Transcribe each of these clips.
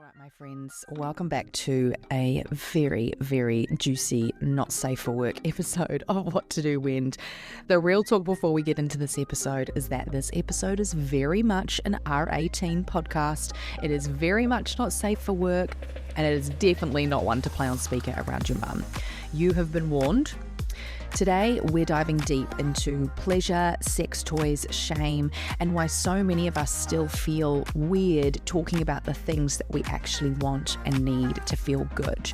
Alright, my friends, welcome back to a very, very juicy, not safe for work episode of What to Do When. The real talk before we get into this episode is that this episode is very much an R18 podcast. It is very much not safe for work, and it is definitely not one to play on speaker around your mum. You have been warned. Today, we're diving deep into pleasure, sex toys, shame, and why so many of us still feel weird talking about the things that we actually want and need to feel good.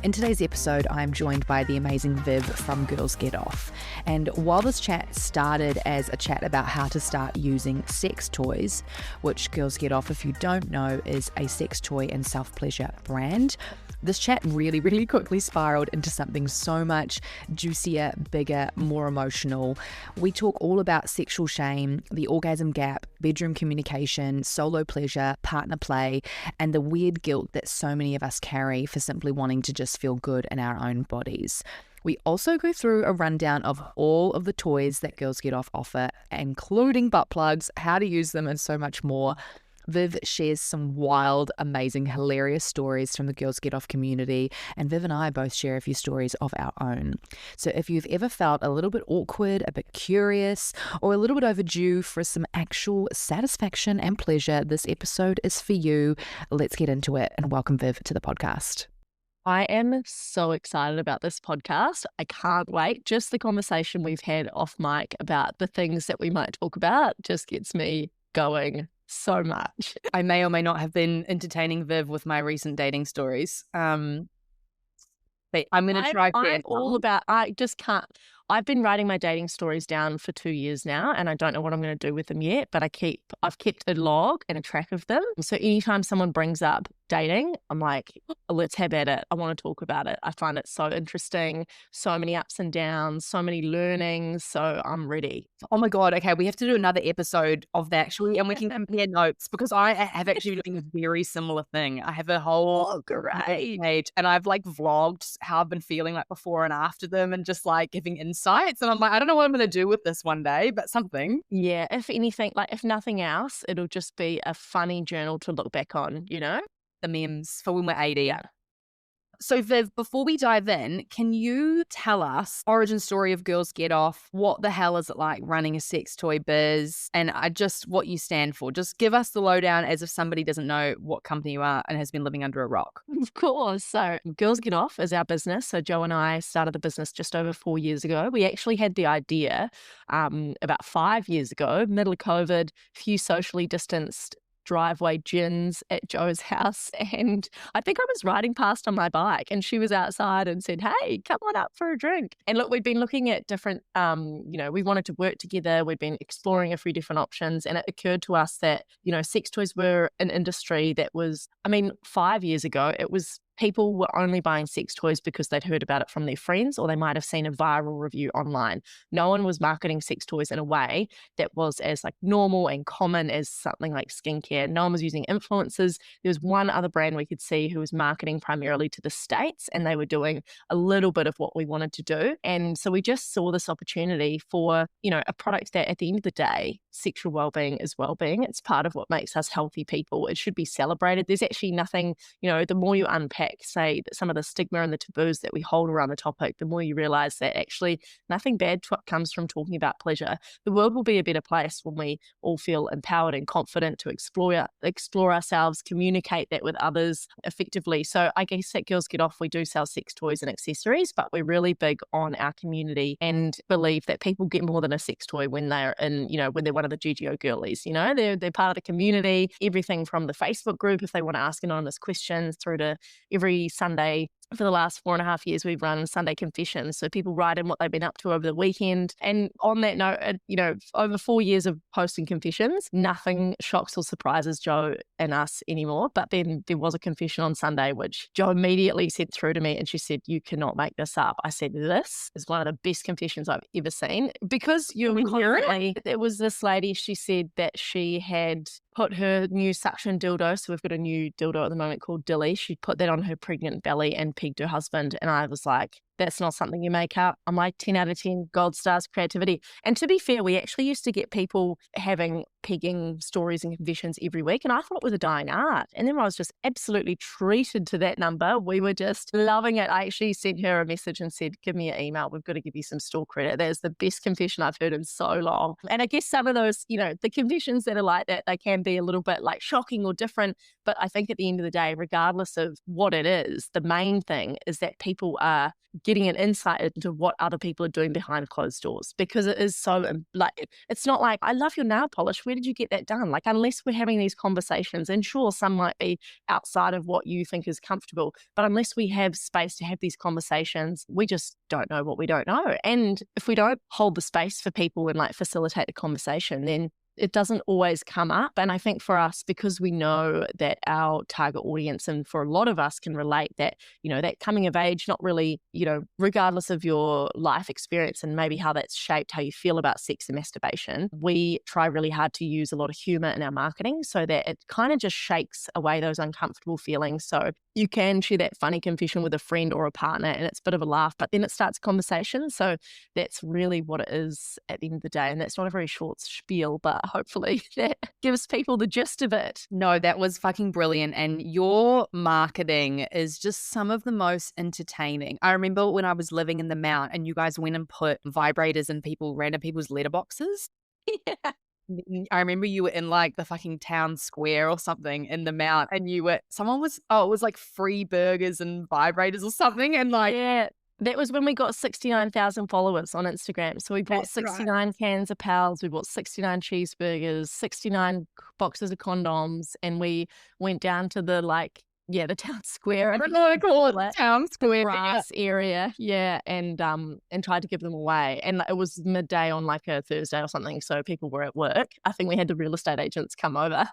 In today's episode, I'm joined by the amazing Viv from Girls Get Off. And while this chat started as a chat about how to start using sex toys, which Girls Get Off, if you don't know, is a sex toy and self-pleasure brand, this chat really, really quickly spiraled into something so much juicier, bigger, more emotional. We talk all about sexual shame, the orgasm gap, bedroom communication, solo pleasure, partner play, and the weird guilt that so many of us carry for simply wanting to just feel good in our own bodies. We also go through a rundown of all of the toys that Girls Get Off offer, including butt plugs, how to use them, and so much more. Viv shares some wild, amazing, hilarious stories from the Girls Get Off community, and Viv and I both share a few stories of our own. So if you've ever felt a little bit awkward, a bit curious, or a little bit overdue for some actual satisfaction and pleasure, this episode is for you. Let's get into it, and welcome Viv to the podcast. I am so excited about this podcast. I can't wait. Just the conversation we've had off mic about the things that we might talk about just gets me going so much. I may or may not have been entertaining Viv with my recent dating stories. But I'm going to try. I just can't. I've been writing my dating stories down for 2 years now, and I don't know what I'm going to do with them yet, but I've kept a log and a track of them. So anytime someone brings up dating, I'm like, let's have at it. I want to talk about it. I find it so interesting, so many ups and downs, so many learnings. So I'm ready. Oh my God. Okay. We have to do another episode of that actually, and we can compare notes because I have actually been doing a very similar thing. I have a whole great page, and I've like vlogged how I've been feeling like before and after them, and just like giving insights. And I'm like, I don't know what I'm going to do with this one day, but something. Yeah. If anything, like if nothing else, it'll just be a funny journal to look back on, you know? The memes for when we're 80. Yeah. So Viv, before we dive in, can you tell us origin story of Girls Get Off? What the hell is it like running a sex toy biz? And just what you stand for. Just give us the lowdown as if somebody doesn't know what company you are and has been living under a rock. Of course. So Girls Get Off is our business. So Joe and I started the business just over 4 years ago. We actually had the idea about 5 years ago, middle of COVID, few socially distanced driveway gins at Joe's house, and I think I was riding past on my bike and she was outside and said, hey, come on up for a drink. And look, we'd been looking at different we wanted to work together. We'd been exploring a few different options, and it occurred to us that sex toys were an industry that was, 5 years ago it was people were only buying sex toys because they'd heard about it from their friends, or they might have seen a viral review online. No one was marketing sex toys in a way that was as like normal and common as something like skincare. No one was using influencers. There was one other brand we could see who was marketing primarily to the States, and they were doing a little bit of what we wanted to do. And so we just saw this opportunity for, a product that at the end of the day, sexual well-being is well-being. It's part of what makes us healthy people. It should be celebrated. There's actually nothing, the more you unpack, say, that some of the stigma and the taboos that we hold around the topic, the more you realize that actually nothing bad comes from talking about pleasure. The world will be a better place when we all feel empowered and confident to explore ourselves, communicate that with others effectively. So I guess at Girls Get Off, we do sell sex toys and accessories, but we're really big on our community and believe that people get more than a sex toy when they're in, when they're one of the GGO girlies. They're part of the community, everything from the Facebook group if they want to ask anonymous questions, through to every Sunday. For the last 4.5 years, we've run Sunday confessions. So people write in what they've been up to over the weekend. And on that note, over 4 years of posting confessions, nothing shocks or surprises Joe and us anymore. But then there was a confession on Sunday, which Joe immediately sent through to me, and she said, you cannot make this up. I said, this is one of the best confessions I've ever seen. Because there was this lady, she said that she had put her new suction dildo, so we've got a new dildo at the moment called Dilly, she put that on her pregnant belly and pegged her husband. And I was like, That's not something you make up. I'm like 10 out of 10, gold stars creativity. And to be fair, we actually used to get people having pegging stories and confessions every week. And I thought it was a dying art. And then I was just absolutely treated to that number. We were just loving it. I actually sent her a message and said, give me an email. We've got to give you some store credit. That is the best confession I've heard in so long. And I guess some of those, the confessions that are like that, they can be a little bit like shocking or different. But I think at the end of the day, regardless of what it is, the main thing is that people are getting an insight into what other people are doing behind closed doors, because it is so like, it's not like, I love your nail polish, where did you get that done? Like, unless we're having these conversations, and sure, some might be outside of what you think is comfortable, but unless we have space to have these conversations, we just don't know what we don't know. And if we don't hold the space for people and like facilitate the conversation, then it doesn't always come up. And I think for us, because we know that our target audience, and for a lot of us can relate that, that coming of age, not really, regardless of your life experience and maybe how that's shaped how you feel about sex and masturbation, we try really hard to use a lot of humor in our marketing so that it kind of just shakes away those uncomfortable feelings. So you can share that funny confession with a friend or a partner and it's a bit of a laugh, but then it starts a conversation. So that's really what it is at the end of the day. And that's not a very short spiel, but hopefully that gives people the gist of it. No, that was fucking brilliant. And your marketing is just some of the most entertaining. I remember when I was living in the Mount and you guys went and put vibrators in random people's letterboxes. Yeah. I remember you were in like the fucking town square or something in the Mount, and it was like free burgers and vibrators or something. And like, yeah, that was when we got 69,000 followers on Instagram. So we bought 69 cans of Pals, we bought 69 cheeseburgers, 69 boxes of condoms, and we went down to the town square. I don't know what to call it. Town square. Grass area. Yeah. And tried to give them away. And it was midday on like a Thursday or something. So people were at work. I think we had the real estate agents come over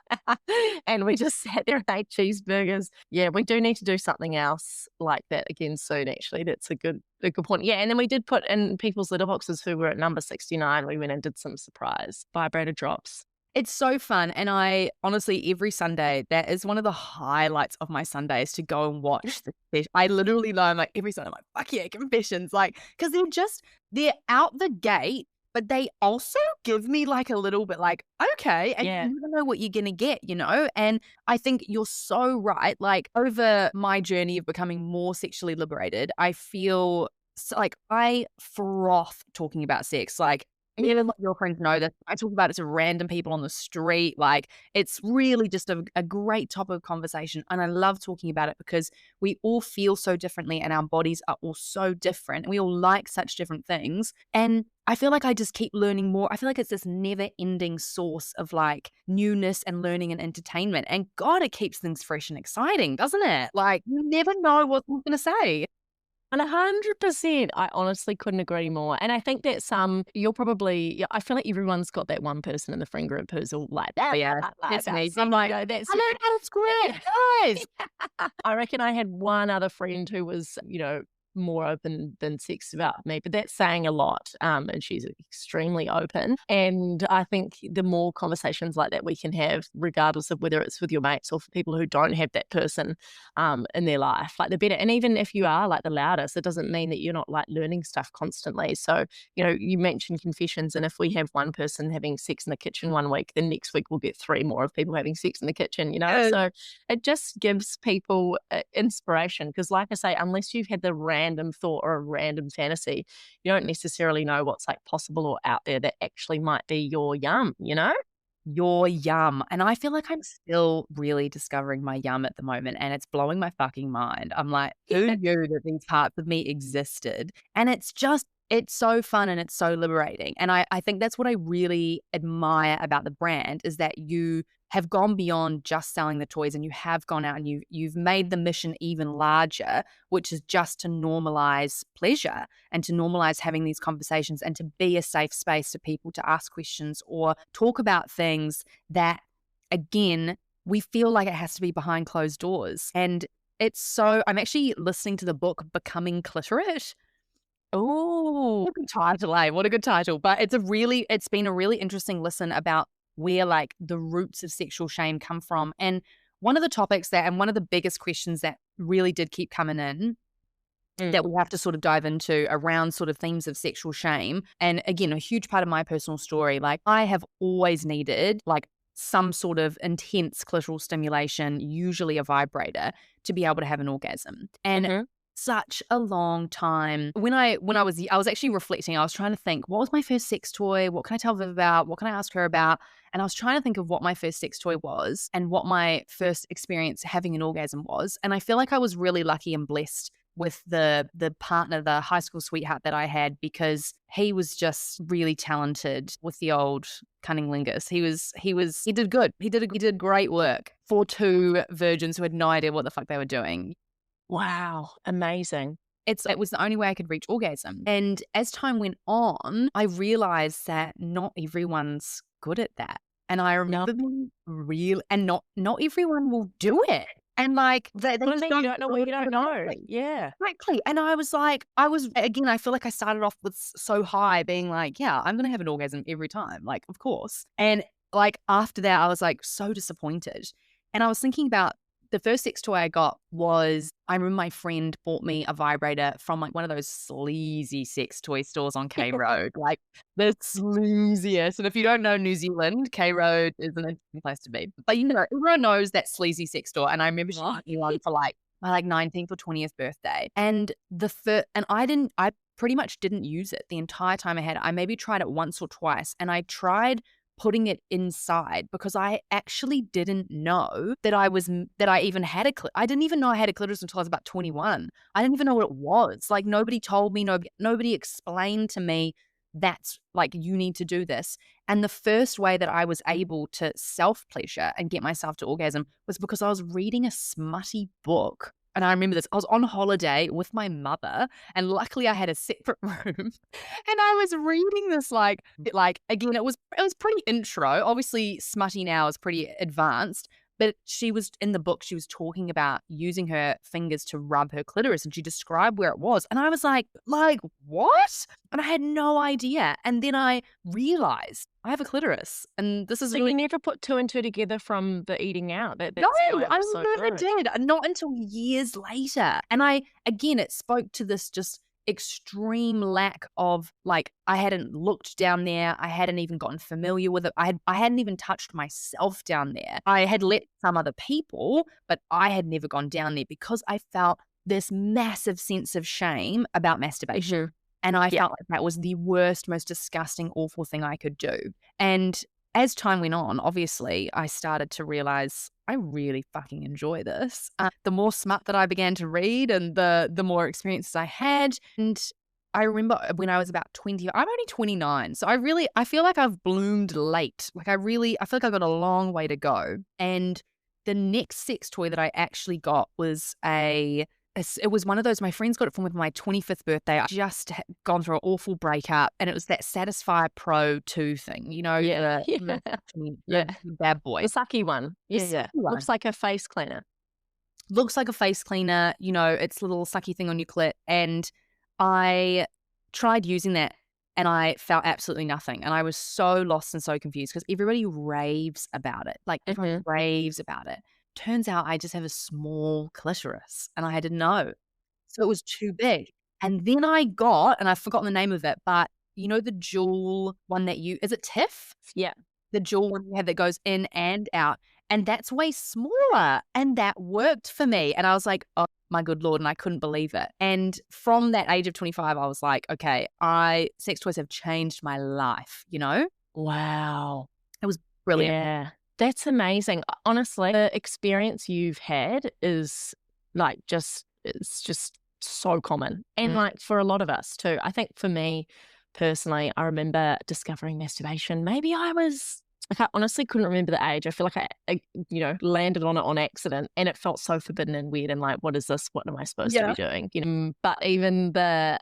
and we just sat there and ate cheeseburgers. Yeah, we do need to do something else like that again soon, actually. That's a good point. Yeah. And then we did put in people's letterboxes who were at number 69. We went and did some surprise vibrator drops. It's so fun. And I honestly, every Sunday, that is one of the highlights of my Sundays, to go and watch the I literally know, I'm like, every Sunday, I'm like, fuck yeah, confessions. Like, because they're out the gate, but they also give me like a little bit like, okay, and you never know what you're going to get, And I think you're so right. Like, over my journey of becoming more sexually liberated, I feel like I froth talking about sex. Like, even like your friends know that I talk about it to random people on the street. Like, it's really just a great topic of conversation. And I love talking about it because we all feel so differently and our bodies are all so different. And we all like such different things. And I feel like I just keep learning more. I feel like it's this never ending source of like newness and learning and entertainment. And God, it keeps things fresh and exciting, doesn't it? Like, you never know what I'm going to say. And 100%, I honestly couldn't agree more. And I think that you'll probably, I feel like everyone's got that one person in the friend group who's all like that. Yeah, that's me. I'm like, I learned how to square, guys. I reckon I had one other friend who was, more open than sex about me, but that's saying a lot. And she's extremely open. And I think the more conversations like that we can have, regardless of whether it's with your mates or for people who don't have that person in their life, like the better. And even if you are like the loudest, it doesn't mean that you're not like learning stuff constantly. So, you mentioned confessions, and if we have one person having sex in the kitchen one week, then next week we'll get 3 more of people having sex in the kitchen, So it just gives people inspiration, because like I say, unless you've had the random thought or a random fantasy, you don't necessarily know what's like possible or out there that actually might be your yum, Your yum. And I feel like I'm still really discovering my yum at the moment, and it's blowing my fucking mind. I'm like, who knew that these parts of me existed? And it's so fun and it's so liberating. And I think that's what I really admire about the brand, is that you have gone beyond just selling the toys, and you have gone out and you've made the mission even larger, which is just to normalize pleasure and to normalize having these conversations and to be a safe space for people to ask questions or talk about things that, again, we feel like it has to be behind closed doors. And I'm actually listening to the book Becoming Cliterate. Oh, what a good title, eh? What a good title. But it's been a really interesting listen about where like the roots of sexual shame come from. And one of the topics and one of the biggest questions that really did keep coming in that we have to sort of dive into around sort of themes of sexual shame. And again, a huge part of my personal story, like I have always needed like some sort of intense clitoral stimulation, usually a vibrator, to be able to have an orgasm. And such a long time. When I was actually reflecting, I was trying to think, what was my first sex toy? What can I tell Viv about? What can I ask her about? And I was trying to think of what my first sex toy was and what my first experience having an orgasm was. And I feel like I was really lucky and blessed with the partner, the high school sweetheart that I had, because he was just really talented with the old cunnilingus. He did good. He did great work for two virgins who had no idea what the fuck they were doing. Wow, amazing. It was the only way I could reach orgasm. And as time went on, I realized that not everyone's good at that. And I remember being real, and not everyone will do it. And like they What do you mean? You don't know what you don't know. Exactly. Yeah. Exactly. And I was like, I feel like I started off with so high being like, yeah, I'm going to have an orgasm every time. Like, of course. And like after that, I was like so disappointed. And I was thinking about the first sex toy I got was, I remember my friend bought me a vibrator from like one of those sleazy sex toy stores on K Road, like the sleaziest. And if you don't know New Zealand, K Road is an interesting place to be. But you know, everyone knows that sleazy sex store. And I remember she got me one for like my like 19th or 20th birthday. And I pretty much didn't use it the entire time I had it. I maybe tried it once or twice, and I tried putting it inside because I actually didn't know that I even had I didn't even know I had a clitoris until I was about 21. I didn't even know what it was. Like nobody told me, nobody explained to me that's like, you need to do this. And the first way that I was able to self-pleasure and get myself to orgasm was because I was reading a smutty book. And I remember this, I was on holiday with my mother, and luckily I had a separate room, and I was reading this like again, it was pretty intro. Obviously smutty now is pretty advanced, but she was in the book, she was talking about using her fingers to rub her clitoris, and she described where it was. And I was like, what? And I had no idea. And then I realized I have a clitoris, and this is So really... you never put two and two together from the eating out. No, I never did. Not until years later. And again, it spoke to this just extreme lack of, like, I hadn't looked down there. I hadn't even gotten familiar with it. I hadn't even touched myself down there. I had let some other people, but I had never gone down there because I felt this massive sense of shame about masturbation. And I felt like that was the worst, most disgusting, awful thing I could do. And as time went on, obviously, I started to realize I really fucking enjoy this. The more smut that I began to read, and the more experiences I had. And I remember when I was about 20, I'm only 29. So I feel like I've bloomed late. Like I feel like I've got a long way to go. And the next sex toy that I actually got was it was one of those, my friends got it for me for my 25th birthday. I just had gone through an awful breakup, and it was that Satisfyer Pro 2 thing, you know? The bad boy. The sucky one. Yeah. Looks like a face cleaner. Looks like a face cleaner, you know, it's a little sucky thing on your clit. And I tried using that, and I felt absolutely nothing. And I was so lost and so confused because everybody raves about it. Like everyone raves about it. Turns out I just have a small clitoris, and I didn't know. So it was too big. And then and I've forgotten the name of it, but you know the dual one is it TIFF? Yeah. The dual one you have that goes in and out. And that's way smaller. And that worked for me. And I was like, oh my good Lord. And I couldn't believe it. And from that age of 25, I was like, okay, sex toys have changed my life, you know? Wow. It was brilliant. Yeah. That's amazing. Honestly, the experience you've had is like it's just so common. And like for a lot of us too. I think for me personally, I remember discovering masturbation. Maybe I honestly couldn't remember the age. I feel like I landed on it on accident, and it felt so forbidden and weird and like, what is this? What am I supposed to be doing? You know, but even the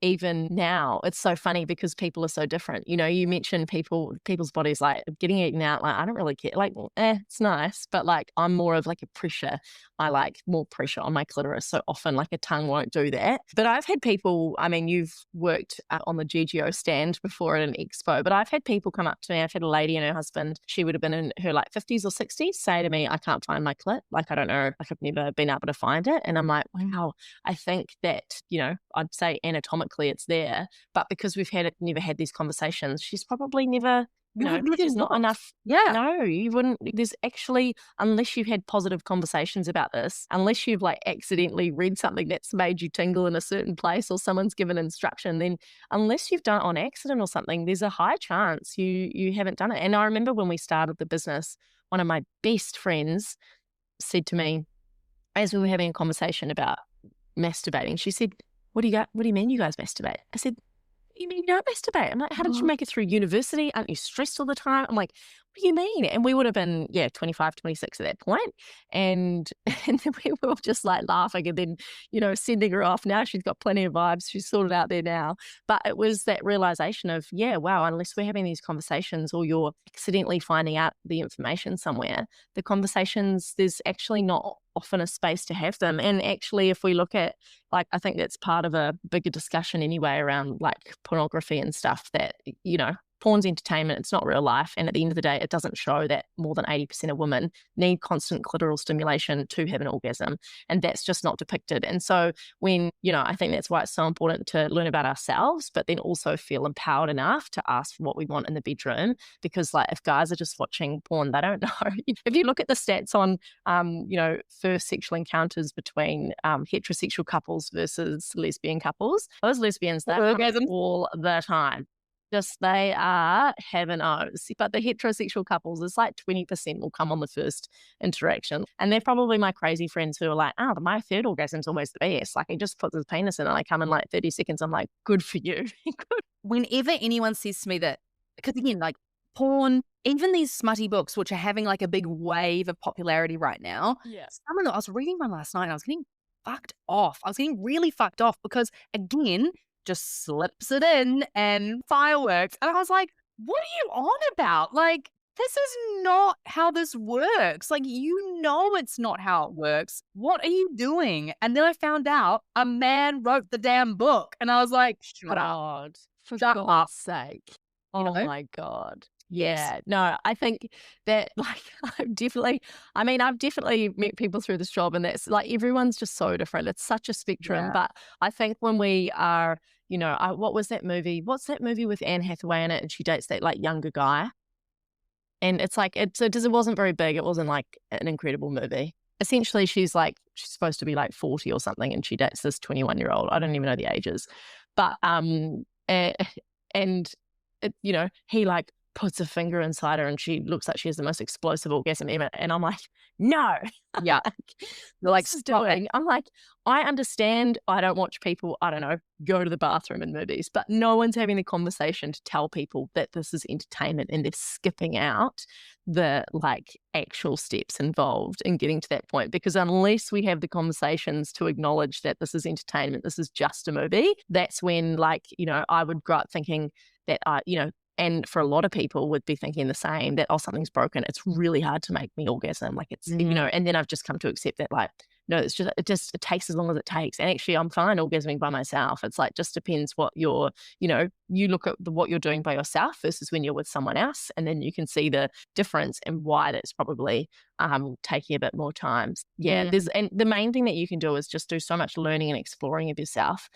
even now, it's so funny because people are so different. You know, you mentioned people's bodies like getting eaten out. Like, I don't really care. Like, it's nice, but like, I'm more of like a pressure. I like more pressure on my clitoris. So often, like, a tongue won't do that. But I've had people, I mean, you've worked on the GGO stand before at an expo, but I've had people come up to me. I've had a lady and her husband, she would have been in her like 50s or 60s, say to me, I can't find my clit. Like, I don't know, like, I've never been able to find it. And I'm like, wow, I think that, you know, I'd say anatomically it's there, but because we've never had these conversations, she's probably never, you know, there's not enough. Yeah. No, you wouldn't. There's actually, unless you've had positive conversations about this, unless you've like accidentally read something that's made you tingle in a certain place or someone's given instruction, then unless you've done it on accident or something, there's a high chance you haven't done it. And I remember when we started the business, one of my best friends said to me, as we were having a conversation about masturbating, she said, what do you mean you guys masturbate? I said, you mean you don't masturbate? I'm like, how did you make it through university? Aren't you stressed all the time? I'm like, what do you mean? And we would have been, 25, 26 at that point. And then we were just like laughing and then, you know, sending her off. Now she's got plenty of vibes. She's sorted out there now. But it was that realization of, wow, unless we're having these conversations or you're accidentally finding out the information somewhere, the conversations, there's actually not often a space to have them. And actually, if we look at, like, I think that's part of a bigger discussion anyway around like pornography and stuff, that, you know, porn's entertainment, it's not real life. And at the end of the day, it doesn't show that more than 80% of women need constant clitoral stimulation to have an orgasm. And that's just not depicted. And so when, you know, I think that's why it's so important to learn about ourselves, but then also feel empowered enough to ask for what we want in the bedroom. Because like, if guys are just watching porn, they don't know. If you look at the stats on, you know, first sexual encounters between heterosexual couples versus lesbian couples, those lesbians, they orgasm all the time. Just they are heaven knows. But the heterosexual couples, it's like 20% will come on the first interaction. And they're probably my crazy friends who are like, oh, my third orgasm's always the best. Like, he just puts his penis in and I come in like 30 seconds. I'm like, good for you. Good. Whenever anyone says to me that, because again, like porn, even these smutty books, which are having like a big wave of popularity right now. Yeah. Some of them, I was reading one last night and I was getting fucked off. I was getting really fucked off because, again, just slips it in and fireworks. And I was like, what are you on about? Like, this is not how this works. Like, you know, it's not how it works. What are you doing? And then I found out a man wrote the damn book. And I was like, shut up. God, for Shut God's up. sake. You Oh know? my God. Yes. Yeah, no, I think that like I've definitely met people through this job, and that's like everyone's just so different. It's such a spectrum. Yeah. But I think when we are, you know, what was that movie? What's that movie with Anne Hathaway in it? And she dates that like younger guy. And it's like, it wasn't very big. It wasn't like an incredible movie. Essentially, she's supposed to be like 40 or something, and she dates this 21-year-old. I don't even know the ages. But, and it, you know, he like puts a finger inside her and she looks like she has the most explosive orgasm ever. And I'm like, no. Yeah. You're like, What's stop it. doing? I'm like, I understand I don't watch people, I don't know, go to the bathroom in movies, but no one's having the conversation to tell people that this is entertainment, and they're skipping out the like actual steps involved in getting to that point. Because unless we have the conversations to acknowledge that this is entertainment, this is just a movie, that's when, like, you know, I would grow up thinking that you know, and for a lot of people would be thinking the same, that, oh, something's broken. It's really hard to make me orgasm. Like, it's, you know, and then I've just come to accept that, like, no, it takes as long as it takes. And actually, I'm fine orgasming by myself. It's like, just depends what you're, you know, you look at what you're doing by yourself versus when you're with someone else. And then you can see the difference and why that's probably taking a bit more time. Yeah. And the main thing that you can do is just do so much learning and exploring of yourself,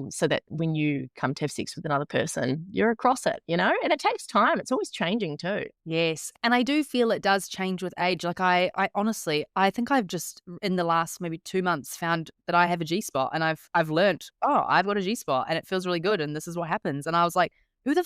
so that when you come to have sex with another person, you're across it, you know, and it takes time. It's always changing too. Yes. And I do feel it does change with age. Like I honestly, I think I've just in the last maybe 2 months found that I have a G-spot, and I've learned, oh, I've got a G-spot and it feels really good and this is what happens. And I was like, who the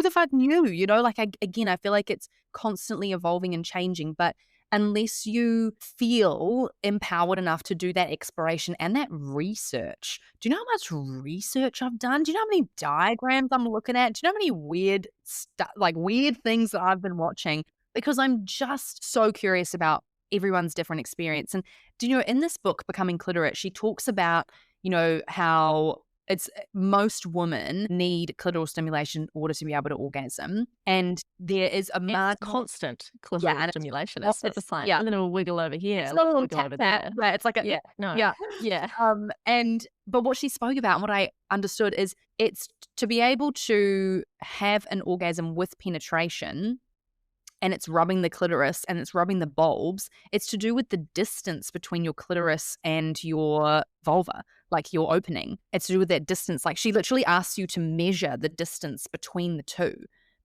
fuck knew, you know? Like, again, I feel like it's constantly evolving and changing, but unless you feel empowered enough to do that exploration and that research. Do you know how much research I've done? Do you know how many diagrams I'm looking at? Do you know how many weird things that I've been watching? Because I'm just so curious about everyone's different experience. And do you know, in this book, Becoming Cliterate, she talks about, you know, how it's most women need clitoral stimulation in order to be able to orgasm. And there is a constant clitoral stimulation. It's not just like a little wiggle over here. It's not a little wiggle over tap. there. It's like a but what she spoke about and what I understood is it's to be able to have an orgasm with penetration, and it's rubbing the clitoris and it's rubbing the bulbs. It's to do with the distance between your clitoris and your vulva, like your opening. It's to do with that distance. Like she literally asks you to measure the distance between the two,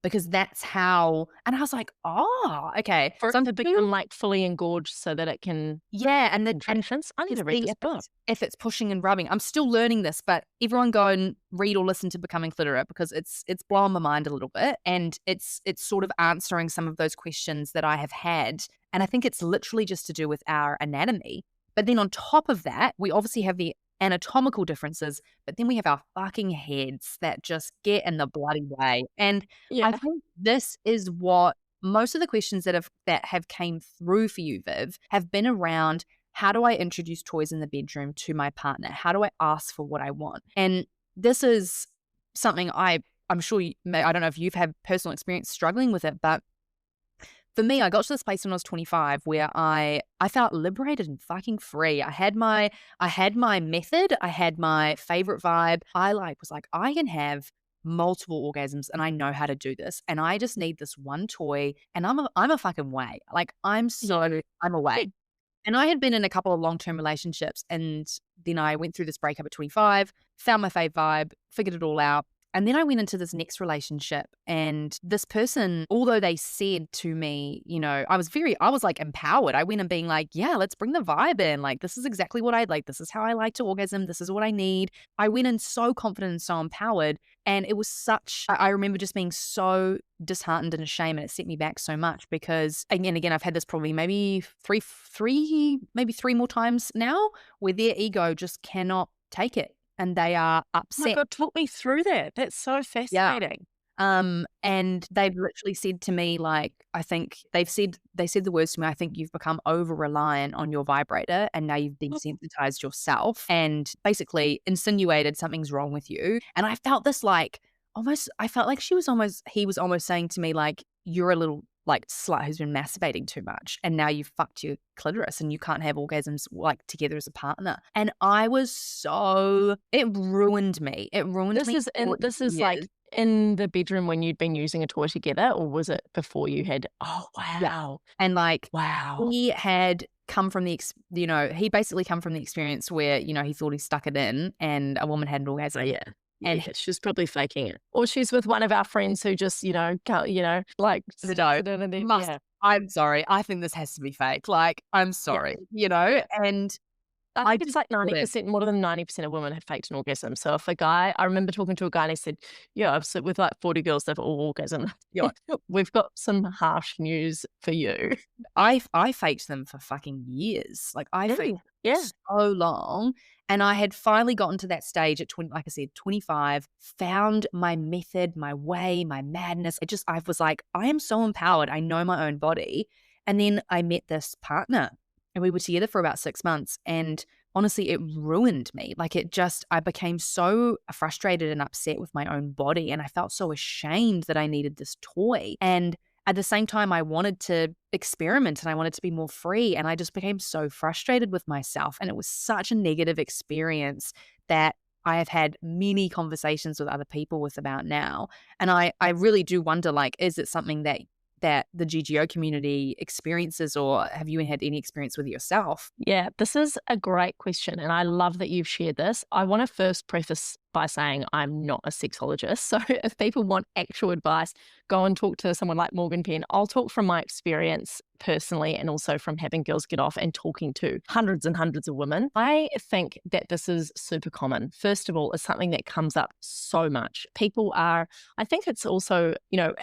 because that's how, and I was like, oh, okay. For it to become like fully engorged so that it can. Yeah. And I need to read this book. If it's pushing and rubbing. I'm still learning this, but everyone go and read or listen to Becoming Cliterate, because it's blowing my mind a little bit. And it's sort of answering some of those questions that I have had. And I think it's literally just to do with our anatomy. But then on top of that, we obviously have the anatomical differences, but then we have our fucking heads that just get in the bloody way. And I think this is what most of the questions that have came through for you, Viv, have been around: how do I introduce toys in the bedroom to my partner? How do I ask for what I want? And this is something I'm sure I don't know if you've had personal experience struggling with it, but for me, I got to this place when I was 25 where I felt liberated and fucking free. I had my method. I had my favorite vibe. I was like, I can have multiple orgasms and I know how to do this. And I just need this one toy, and I'm a fucking way. Like I'm a way. And I had been in a couple of long-term relationships, and then I went through this breakup at 25, found my fave vibe, figured it all out. And then I went into this next relationship, and this person, although they said to me, you know, I was like empowered. I went and being like, yeah, let's bring the vibe in. Like, this is exactly what I'd like. This is how I like to orgasm. This is what I need. I went in so confident and so empowered. And it was I remember just being so disheartened and ashamed, and it set me back so much because again, I've had this probably maybe three more times now where their ego just cannot take it. And they are upset. Oh my God, talk me through that. That's so fascinating. And they've literally said to me, like, I think they said the words to me, I think you've become over-reliant on your vibrator and now you've desensitized yourself, and basically insinuated something's wrong with you. And I felt this I felt like he was almost saying to me, like, you're a little like slut who's been masturbating too much, and now you've fucked your clitoris and you can't have orgasms like together as a partner. And I was it ruined me. This is like in the bedroom when you'd been using a toy together, or was it before you had? Oh, wow. Yeah. And like, wow. He had come from he basically come from the experience where, he thought he stuck it in and a woman had an orgasm. Yeah. And she's probably faking it. Or she's with one of our friends who just, like the dough. I'm sorry. I think this has to be fake. Like, I'm sorry, and I think it's like 90%, more than 90% of women have faked an orgasm. So if I remember talking to a guy and he said, I've slept with like 40 girls, they've all orgasm. We've got some harsh news for you. I faked them for fucking years. Like I faked so long. And I had finally gotten to that stage at 25, found my method, my way, my madness. I was like, I am so empowered. I know my own body. And then I met this partner, and we were together for about 6 months. And honestly, it ruined me. Like I became so frustrated and upset with my own body. And I felt so ashamed that I needed this toy. And at the same time, I wanted to experiment and I wanted to be more free. And I just became so frustrated with myself. And it was such a negative experience that I have had many conversations with other people with about now. And I really do wonder, like, is it something that the GGO community experiences, or have you had any experience with it yourself? Yeah, this is a great question. And I love that you've shared this. I want to first preface by saying I'm not a sexologist. So if people want actual advice, go and talk to someone like Morgan Penn. I'll talk from my experience personally, and also from having girls get off and talking to hundreds and hundreds of women. I think that this is super common. First of all, it's something that comes up so much. I think it's also,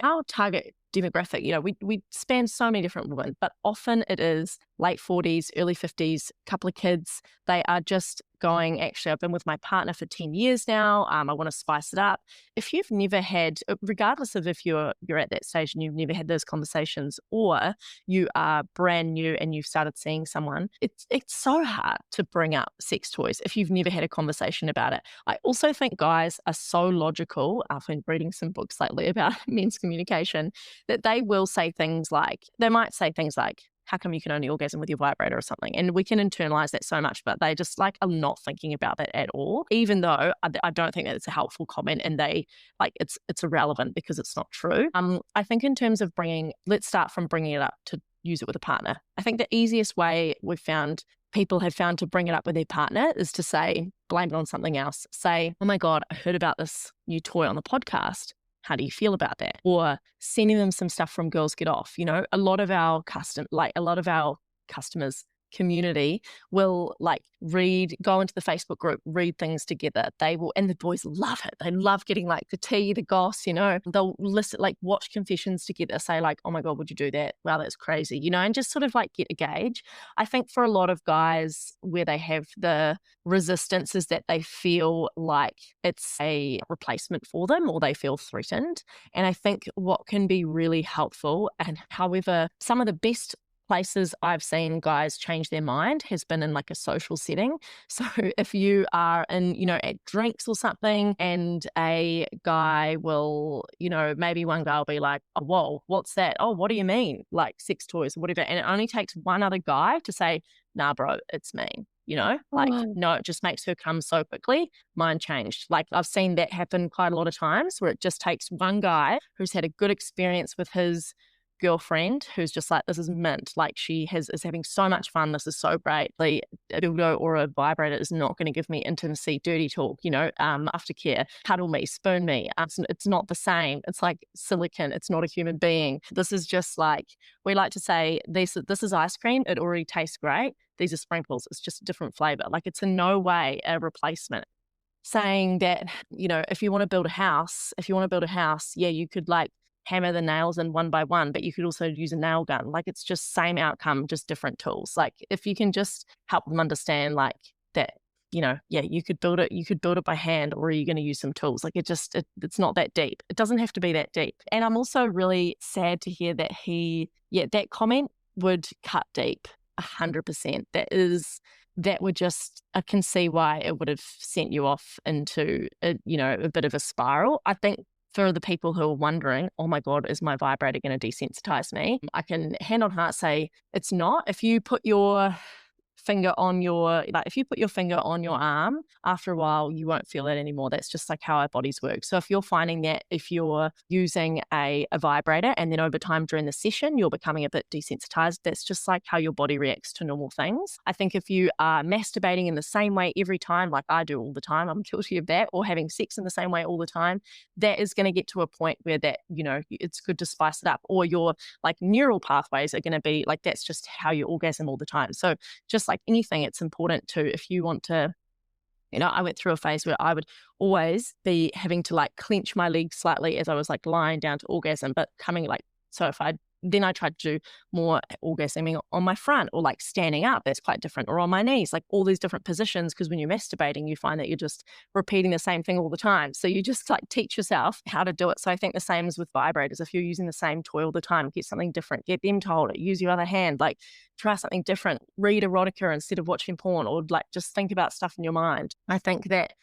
our target demographic. You know, we span so many different women, but often it is late 40s, early 50s, couple of kids. They are just going, actually, I've been with my partner for 10 years now. I want to spice it up. If you've never had, regardless of if you're at that stage and you've never had those conversations, or you are brand new and you've started seeing someone, it's so hard to bring up sex toys if you've never had a conversation about it. I also think guys are so logical. I've been reading some books lately about men's communication, that they will say things like, how come you can only orgasm with your vibrator or something? And we can internalize that so much, but they just like are not thinking about that at all, even though I don't think that it's a helpful comment, and they like it's irrelevant because it's not true. I think in terms of let's start from bringing it up to use it with a partner. I think the easiest way people have found to bring it up with their partner is to say, blame it on something else. Say, oh my God, I heard about this new toy on the podcast. How do you feel about that? Or sending them some stuff from Girls Get Off. You know, a lot of our customers community will like go into the Facebook group, read things together. They will, and the boys love it. They love getting like the tea, the goss, you know, they'll listen, like watch confessions together, say like, oh my God, would you do that? Wow, that's crazy, you know, and just sort of like get a gauge. I think for a lot of guys where they have the resistance is that they feel like it's a replacement for them, or they feel threatened. And I think what can be really helpful, and however, some of the best places I've seen guys change their mind has been in like a social setting. So if you are in, you know, at drinks or something, and a guy will, you know, maybe one guy will be like, oh, whoa, what's that? Oh, what do you mean? Like sex toys or whatever. And it only takes one other guy to say, nah, bro, it's me. You know, like, no, it just makes her come so quickly. Mine changed. Like I've seen that happen quite a lot of times, where it just takes one guy who's had a good experience with his girlfriend, who's just like, this is mint, like she is having so much fun, this is so great. A dildo or a vibrator is not going to give me intimacy, dirty talk, you know, aftercare, cuddle me, spoon me. It's not the same. It's like silicone. It's not a human being. This is just like, we like to say, this is ice cream. It already tastes great. These are sprinkles. It's just a different flavor. Like it's in no way a replacement. Saying that, you know, if you want to build a house, yeah, you could like hammer the nails in one by one, but you could also use a nail gun. Like it's just same outcome, just different tools. Like if you can just help them understand like that, you know, yeah, you could build it by hand, or are you going to use some tools? Like it's not that deep. It doesn't have to be that deep. And I'm also really sad to hear that that comment would cut deep 100%. That would just, I can see why it would have sent you off into a bit of a spiral. I think for the people who are wondering, oh my God, is my vibrator going to desensitize me? I can hand on heart say it's not. If you put your finger on your arm, after a while you won't feel it anymore. That's just like how our bodies work. So if you're finding that if you're using a vibrator and then over time during the session you're becoming a bit desensitized, that's just like how your body reacts to normal things. I think if you are masturbating in the same way every time, like I do all the time, I'm guilty of that, or having sex in the same way all the time, that is going to get to a point where that, you know, it's good to spice it up, or your like neural pathways are going to be like, that's just how you orgasm all the time. So just like anything, it's important to, if you want to, you know, I went through a phase where I would always be having to like clench my legs slightly as I was like lying down to orgasm, but coming like, so if then I tried to do more orgasming on my front, or like standing up, that's quite different, or on my knees, like all these different positions, because when you're masturbating, you find that you're just repeating the same thing all the time. So you just like teach yourself how to do it. So I think the same as with vibrators. If you're using the same toy all the time, get something different, get them to hold it, use your other hand, like try something different, read erotica instead of watching porn, or like just think about stuff in your mind. I think that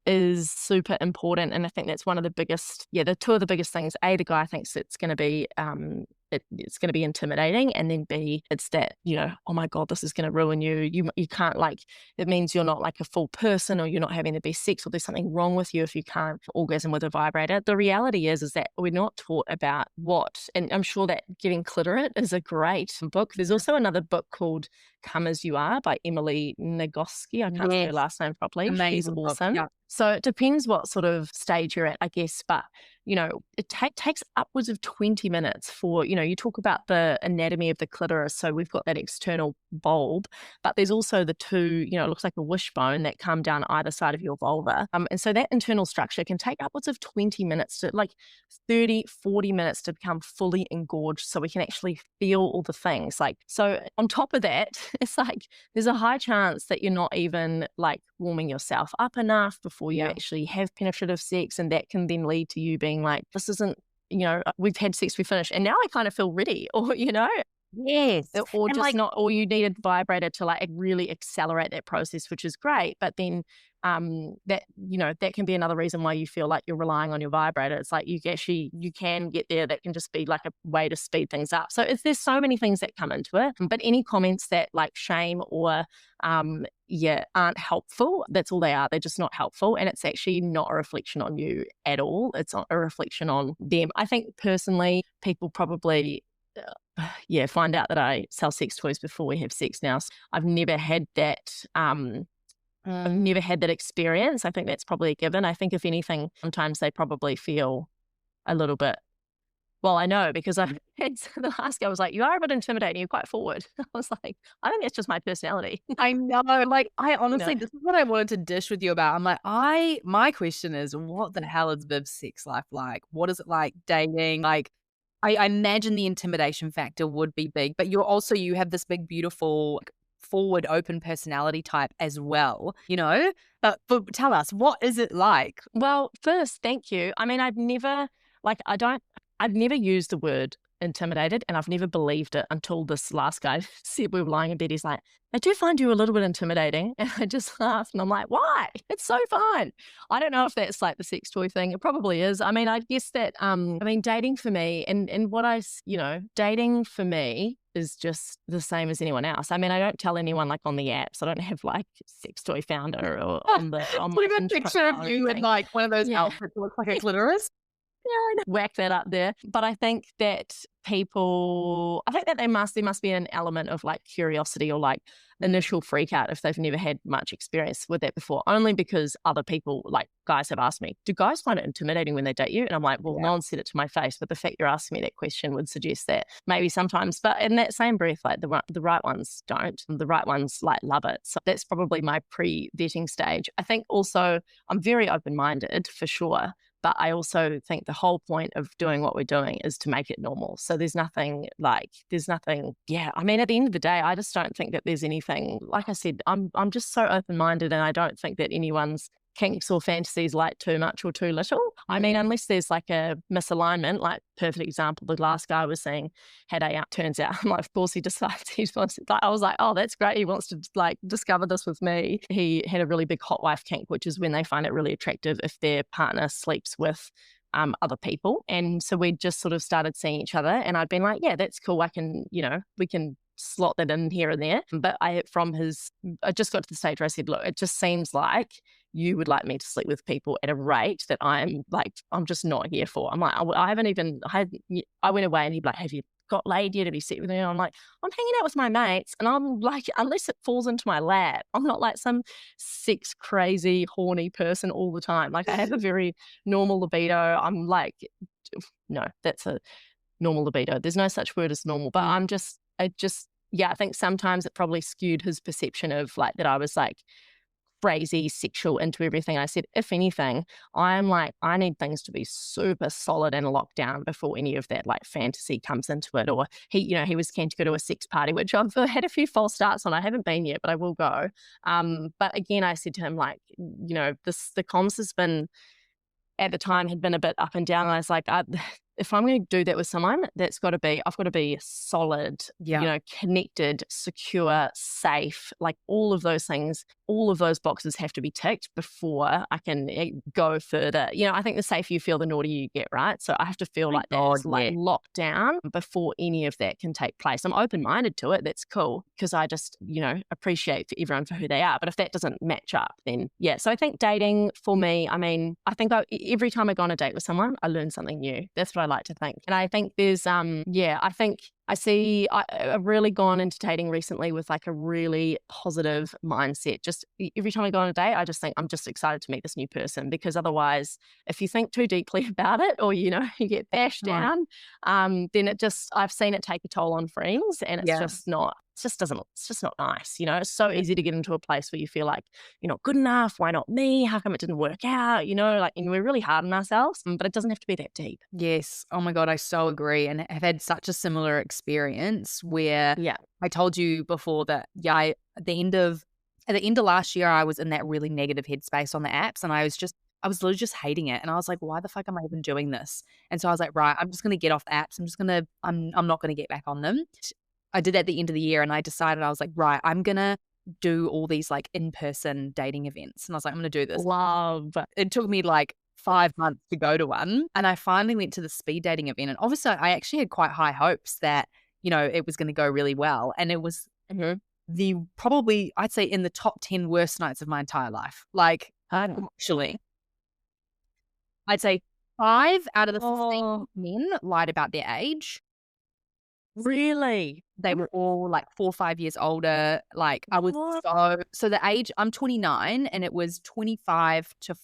is super important. And I think that's one of the biggest, the two of the biggest things. A, the guy thinks it's going to be, it's going to be intimidating, and then B, it's that, you know, oh my God, this is going to ruin you. You can't, like, it means you're not like a full person, or you're not having the best sex, or there's something wrong with you if you can't orgasm with a vibrator. The reality is that we're not taught about what, and I'm sure that Getting Cliterate is a great book. There's also another book called Come As You Are by Emily Nagoski. I can't say her last name properly. Amazing She's awesome. Yeah. So it depends what sort of stage you're at, I guess. But, it takes upwards of 20 minutes for, you talk about the anatomy of the clitoris. So we've got that external bulb, but there's also the two, it looks like a wishbone that come down either side of your vulva. And so that internal structure can take upwards of 20 minutes to 30, 40 minutes to become fully engorged so we can actually feel all the things. So on top of that, it's there's a high chance that you're not even warming yourself up enough before you actually have penetrative sex. And that can then lead to you being this isn't, we've had sex, we finished, and now I kind of feel ready, or, Yes. or just not, or you need a vibrator to really accelerate that process, which is great. But then that can be another reason why you feel like you're relying on your vibrator. It's you can get there. That can just be a way to speed things up. So there's so many things that come into it. But any comments that shame or aren't helpful, that's all they are. They're just not helpful. And it's actually not a reflection on you at all. It's not a reflection on them. I think personally, people probably find out that I sell sex toys before we have sex now. So I've never had that. I've never had that experience. I think that's probably a given. I think if anything, sometimes they probably feel a little bit. Well, I know because I had the last guy was like, "You are a bit intimidating. You're quite forward." I was like, "I think that's just my personality." I know. I honestly, this is what I wanted to dish with you about. I'm my question is, what the hell is Viv's sex life like? What is it like dating? I imagine the intimidation factor would be big, but you have this big, beautiful, forward, open personality type as well, But tell us, what is it like? Well, first, thank you. I mean, I've never used the word intimidated, and I've never believed it until this last guy said we were lying in bed. He's like, "I do find you a little bit intimidating." And I just laughed and I'm like, "Why? It's so fun." I don't know if that's the sex toy thing. It probably is. I mean, I guess that, dating for me and dating for me is just the same as anyone else. I mean, I don't tell anyone on the apps. I don't have sex toy founder or on my picture of you in one of those outfits that looks like a clitoris. Yeah, whack that up there. But I think that there must be an element of curiosity or initial freak out if they've never had much experience with that before. Only because other people, guys have asked me, do guys find it intimidating when they date you? And I'm like, well, no one said it to my face, but the fact you're asking me that question would suggest that maybe sometimes. But in that same breath, the right ones don't. The right ones love it. So that's probably my pre-vetting stage. I think also I'm very open-minded for sure. But I also think the whole point of doing what we're doing is to make it normal. So there's nothing, I mean, at the end of the day, I just don't think that there's anything, like I said, I'm just so open-minded, and I don't think that anyone's kinks or fantasies too much or too little. I mean, unless there's a misalignment, perfect example, the last guy was saying had turns out, of course he decides he wants to, I was like, oh, that's great. He wants to discover this with me. He had a really big hot wife kink, which is when they find it really attractive if their partner sleeps with other people. And so we just sort of started seeing each other, and I'd been like, yeah, that's cool. We can slot that in here and there. But I just got to the stage where I said, look, it just seems like you would like me to sleep with people at a rate that I'm just not here for. I'm like, I went away and he'd be like, have you got laid yet? Have you slept with me? I'm like, I'm hanging out with my mates, and I'm unless it falls into my lap, I'm not some sex crazy, horny person all the time. I have a very normal libido. I'm no, that's a normal libido. There's no such word as normal, but I think sometimes it probably skewed his perception of that I was crazy sexual into everything. I said, if anything, I need things to be super solid and locked down before any of that fantasy comes into it. Or he was keen to go to a sex party, which I've had a few false starts on. I haven't been yet, but I will go. But again, I said to him, the comms has been, at the time, had been a bit up and down. And I was like, if I'm going to do that with someone, I've got to be solid, connected, secure, safe, all of those things, all of those boxes have to be ticked before I can go further. I think the safer you feel, the naughtier you get, right? So I have to feel that's locked down before any of that can take place. I'm open-minded to it. That's cool, because I just, appreciate everyone for who they are. But if that doesn't match up, then So I think dating for me, I mean, I think every time I go on a date with someone, I learn something new. That's what I like to think. And I think there's, I think I've really gone into dating recently with like a really positive mindset. Just every time I go on a date, I just think I'm just excited to meet this new person, because otherwise, if you think too deeply about it, or, you get bashed Right. down, then I've seen it take a toll on friends, and it's Yeah. just not, it's just not nice. It's so easy to get into a place where you feel like you're not good enough. Why not me? How come it didn't work out? And we're really hard on ourselves, but it doesn't have to be that deep. Yes. Oh my God, I so agree. And have had such a similar experience where Yeah. I told you before that, yeah, at the end of last year, I was in that really negative headspace on the apps, and I was literally just hating it. And I was like, why the fuck am I even doing this? And so I was like, right, I'm just gonna get off the apps. I'm not gonna get back on them. I did that at the end of the year, and I decided, I was like, right, I'm gonna do all these like in-person dating events. And I was like, I'm gonna do this. Love. It took me like 5 months to go to one, and I finally went to the speed dating event, and obviously I actually had quite high hopes that, it was gonna go really well, and it was Mhm. the probably, I'd say, in the top 10 worst nights of my entire life. Like, actually, I'd say 5 out of the 15 Oh, men lied about their age. really? They were all like 4 or 5 years older. Like, I was What? so the age, I'm 29, and it was 25 to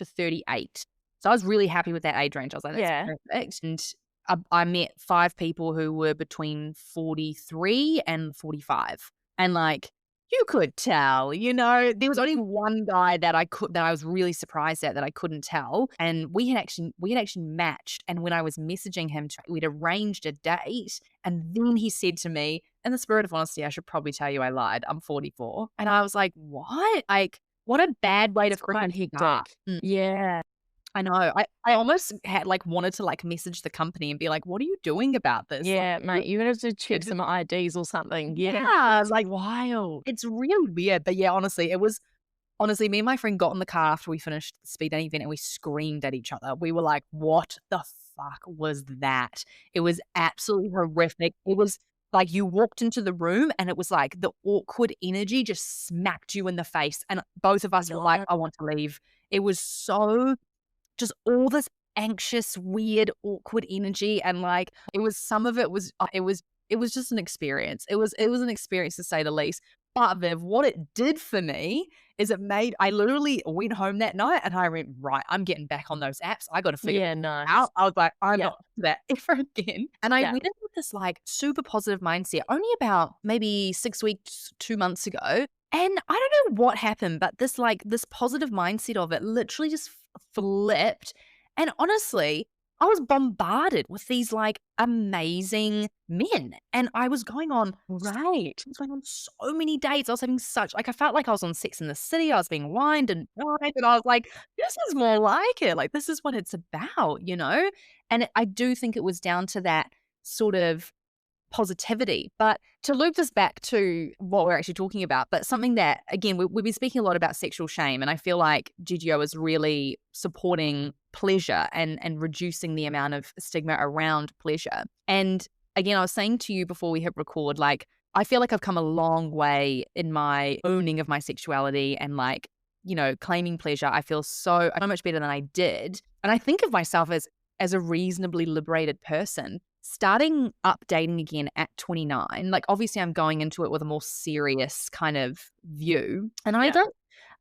38. So I was really happy with that age range. I was like, "That's Yeah. perfect." And I met 5 people who were between 43 and 45. And, like, you could tell, there was only one guy that I was really surprised at, that I couldn't tell, and we had actually matched, and when I was messaging him, we'd arranged a date, and then he said to me, in the spirit of honesty, I should probably tell you I lied, I'm 44. And I was like, "What?" Like, what a bad way to It's quite freaking start. hectic. Yeah. I know. I almost had, like, wanted to, like, message the company and be like, "What are you doing about this?" Like, Yeah, mate, you're gonna have to check some IDs or something. Yeah. yeah, It's like, wild. it's really weird. But yeah, honestly, me and my friend got in the car after we finished the speed dating event, and we screamed at each other. We were like, "What the fuck was that?" It was absolutely horrific. It was like you walked into the room, and it was like the awkward energy just smacked you in the face, and both of us were like, No. "I want to leave." It was so, just all this anxious, weird, awkward energy, and, like, it was, some of it was, it was just an experience. It was an experience, to say the least. But Viv, what it did for me is I literally went home that night, and I went, "Right, I'm getting back on those apps. I gotta figure Yeah, this nice. out." I was like, "I'm Yeah. not doing that ever again." And I Yeah. went in with this, like, super positive mindset only about maybe 6 weeks, 2 months ago, and I don't know what happened, but this positive mindset of it literally just flipped, and honestly, I was bombarded with these, like, amazing men, and Right. I was going on so many dates. I was having such, like, I felt like I was on Sex and the City. I was being wined and dined, and I was like, "This is more like it. Like, this is what it's about?" And I do think it was down to that sort of positivity. But to loop this back to what we're actually talking about, but something that, again, we've been speaking a lot about sexual shame, and I feel like GGO is really supporting pleasure and reducing the amount of stigma around pleasure. And again, I was saying to you before we hit record, like, I feel like I've come a long way in my owning of my sexuality and, like, claiming pleasure. I feel so much better than I did. And I think of myself as a reasonably liberated person. Starting up dating again at 29, like, obviously I'm going into it with a more serious kind of view. And I Yeah. don't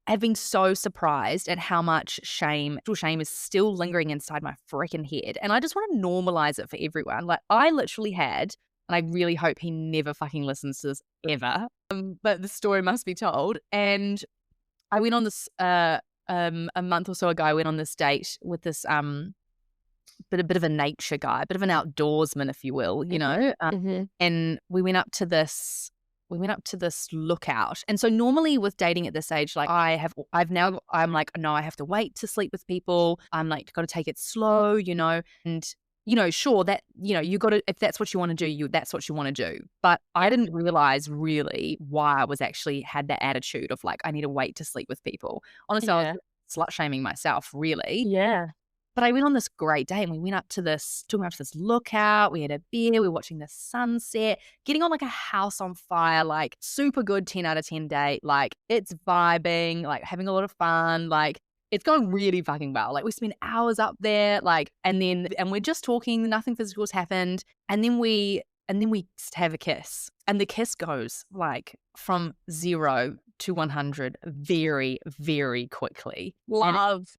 I've been so surprised at how much sexual shame is still lingering inside my freaking head. And I just want to normalize it for everyone. Like, I literally had, and I really hope he never fucking listens to this ever, but the story must be told. And I went on this, a month or so ago, I went on this date with this, but a bit of a nature guy, a bit of an outdoorsman, if you will, Mhm. and we went up to this lookout. And so normally with dating at this age, like, I'm like, no, I have to wait to sleep with people. I'm like, got to take it slow. And, sure that, you got to, if that's what you want to do, that's what you want to do. But I didn't realize really why I was actually had that attitude of, like, I need to wait to sleep with people. Honestly, I Yeah. was slut shaming myself, really. Yeah. But I went on this great day, and we went took me up to this lookout. We had a beer, we were watching the sunset, getting on, like, a house on fire, like, super good 10 out of 10 date. Like, it's vibing, like, having a lot of fun. Like, it's going really fucking well. Like we spend hours up there, like, and we're just talking, nothing physical has happened. And then we have a kiss. And the kiss goes like from 0 to 100 very, very quickly. Love.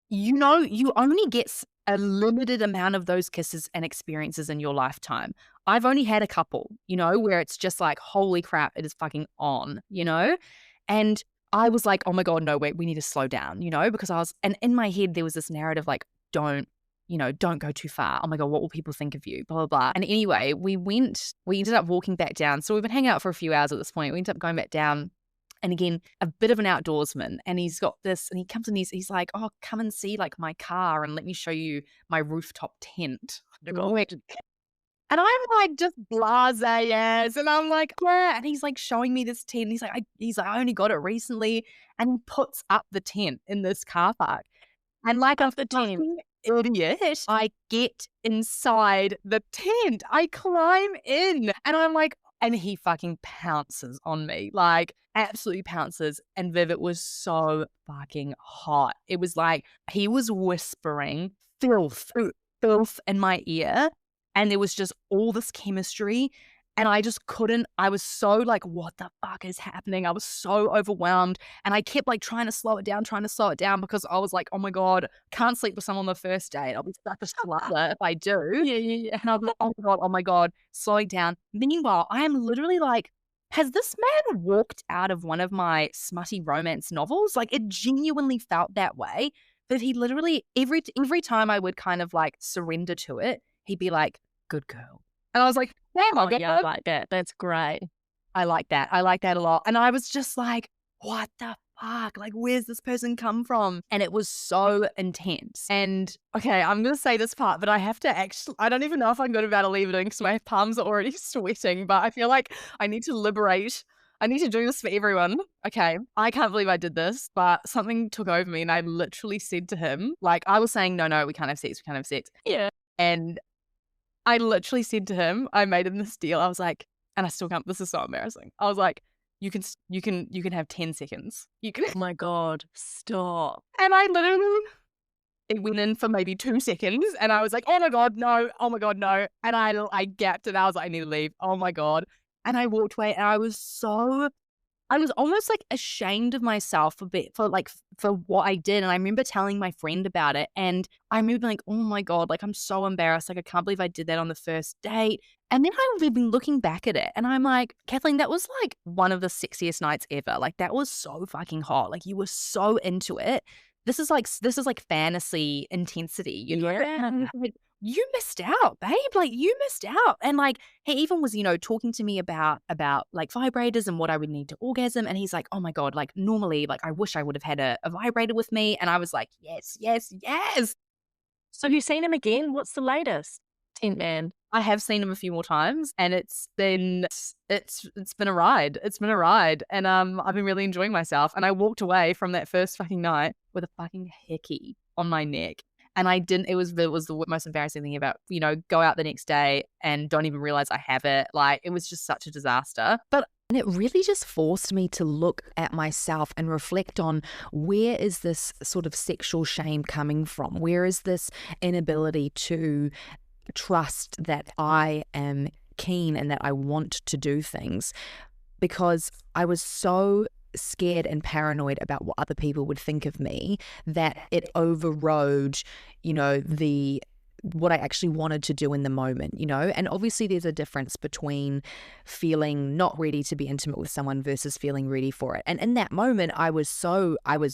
You only get a limited amount of those kisses and experiences in your lifetime. I've only had a couple, where it's just like, holy crap, it is fucking on, And I was like, oh my God, no, wait, we need to slow down, because and in my head, there was this narrative like, don't go too far. Oh my God, what will people think of you? Blah, blah, blah. And anyway, we ended up walking back down. So we've been hanging out for a few hours at this point. We ended up going back down. And again, a bit of an outdoorsman. And he's got this, and he comes and he's like, oh, come and see like my car and let me show you my rooftop tent. And I'm like just blasé ass. And I'm like, yeah. And he's like showing me this tent. He's like, I only got it recently. And he puts up the tent in this car park. And like a fucking idiot, I get inside the tent. I climb in. And I'm like, and he fucking pounces on me, like absolutely pounces. And Viv, it was so fucking hot. It was like he was whispering filth in my ear. And there was just all this chemistry. And I just couldn't, I was so like, what the fuck is happening? I was so overwhelmed. And I kept like trying to slow it down because I was like, oh my God, can't sleep with someone on the first date. I'll be such a slut if I do. Yeah. And I was like, oh my God, slowing down. Meanwhile, I am literally like, has this man walked out of one of my smutty romance novels? Like it genuinely felt that way. But he literally, every time I would kind of like surrender to it, he'd be like, good girl. And I was like, damn, oh, yeah, I like that. That's great. I like that. I like that a lot. And I was just like, what the fuck? Like, where's this person come from? And it was so intense. And okay, I'm going to say this part, but I have to actually, I don't even know if I'm good about to leave it in because my palms are already sweating, but I feel like I need to liberate. I need to do this for everyone. Okay, I can't believe I did this, but something took over me and I literally said to him, like, I was saying, no, we can't have sex. Yeah. And I literally said to him, I made him this deal. I was like, and I still can't, this is so embarrassing. I was like, you can have 10 seconds. You can. Oh my God, stop. And I literally, it went in for maybe 2 seconds and I was like, oh my God, no. Oh my God, no. And I gapped and I was like, I need to leave. Oh my God. And I walked away and I was almost like ashamed of myself for what I did. And I remember telling my friend about it. And I remember being like, oh my God, like I'm so embarrassed. Like I can't believe I did that on the first date. And then I've been looking back at it and I'm like, Kathleen, that was like one of the sexiest nights ever. Like that was so fucking hot. Like you were so into it. This is like fantasy intensity, Yeah. You missed out, babe. Like you missed out. And like he even was, talking to me about like vibrators and what I would need to orgasm. And he's like, oh my God, like normally, like I wish I would have had a vibrator with me. And I was like, yes. So have you seen him again? What's the latest? Tent man. I have seen him a few more times and it's been a ride. It's been a ride. And I've been really enjoying myself. And I walked away from that first fucking night with a fucking hickey on my neck. And I didn't, it was the most embarrassing thing about, go out the next day and don't even realize I have it. Like, it was just such a disaster. And it really just forced me to look at myself and reflect on where is this sort of sexual shame coming from? Where is this inability to trust that I am keen and that I want to do things? Because I was so scared and paranoid about what other people would think of me that it overrode, what I actually wanted to do in the moment, and obviously there's a difference between feeling not ready to be intimate with someone versus feeling ready for it. And in that moment, I was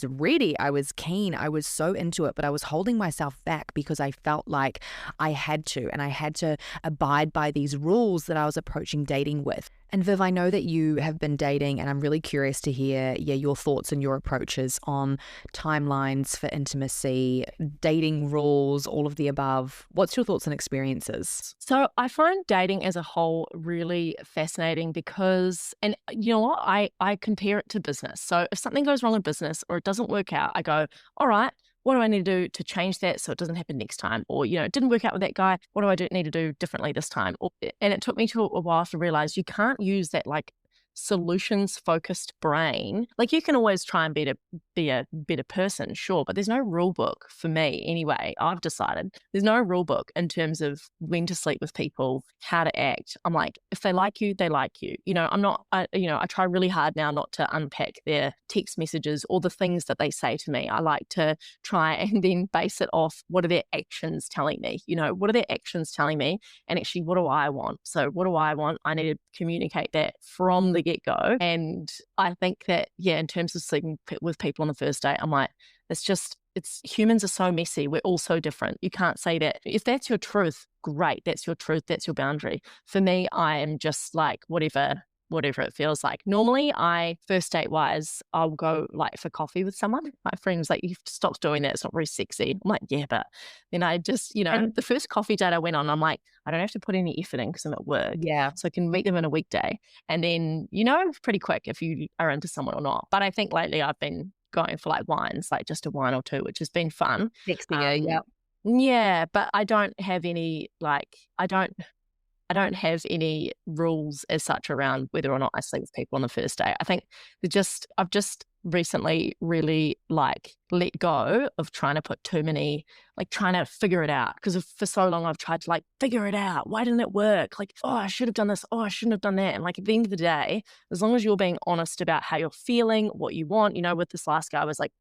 ready, I was keen, I was so into it, but I was holding myself back because I felt like I had to, and I had to abide by these rules that I was approaching dating with. And Viv, I know that you have been dating, and I'm really curious to hear your thoughts and your approaches on timelines for intimacy, dating rules, all of the above. What's your thoughts and experiences? So I find dating as a whole really fascinating because, and you know what, I compare it to business. So if something goes wrong in business or it doesn't work out, I go, all right, what do I need to do to change that so it doesn't happen next time? Or, it didn't work out with that guy. What do I need to do differently this time? And it took me to a while to realize you can't use that like solutions focused brain, like you can always try and be a better person, sure, but there's no rule book for me anyway. I've decided there's no rule book in terms of when to sleep with people, how to act. I'm like, if they like you, they like you. I try really hard now not to unpack their text messages or the things that they say to me. I like to try and then base it off what are their actions telling me? What are their actions telling me? And actually, what do I want? So what do I want? I need to communicate that from the get-go. And I think that, in terms of sleeping with people on the first date, I'm like, humans are so messy. We're all so different. You can't say that. If that's your truth, great. That's your truth. That's your boundary. For me, I am just like, whatever it feels like. Normally, first date wise, I'll go like for coffee with someone. My friend's like, you've stopped doing that. It's not very sexy. I'm like, yeah, but then I just, the first coffee date I went on, I'm like, I don't have to put any effort in because I'm at work. Yeah. So I can meet them in a weekday. And then, pretty quick if you are into someone or not. But I think lately I've been going for like wines, like just a wine or two, which has been fun. Nexier, yeah. Yeah, but I don't have any I don't have any rules as such around whether or not I sleep with people on the first day. I think I've just recently really like let go of trying to put too many, like trying to figure it out. Because for so long I've tried to like figure it out. Why didn't it work? Like, oh, I should have done this. Oh, I shouldn't have done that. And like at the end of the day, as long as you're being honest about how you're feeling, what you want, with this last guy, I was like,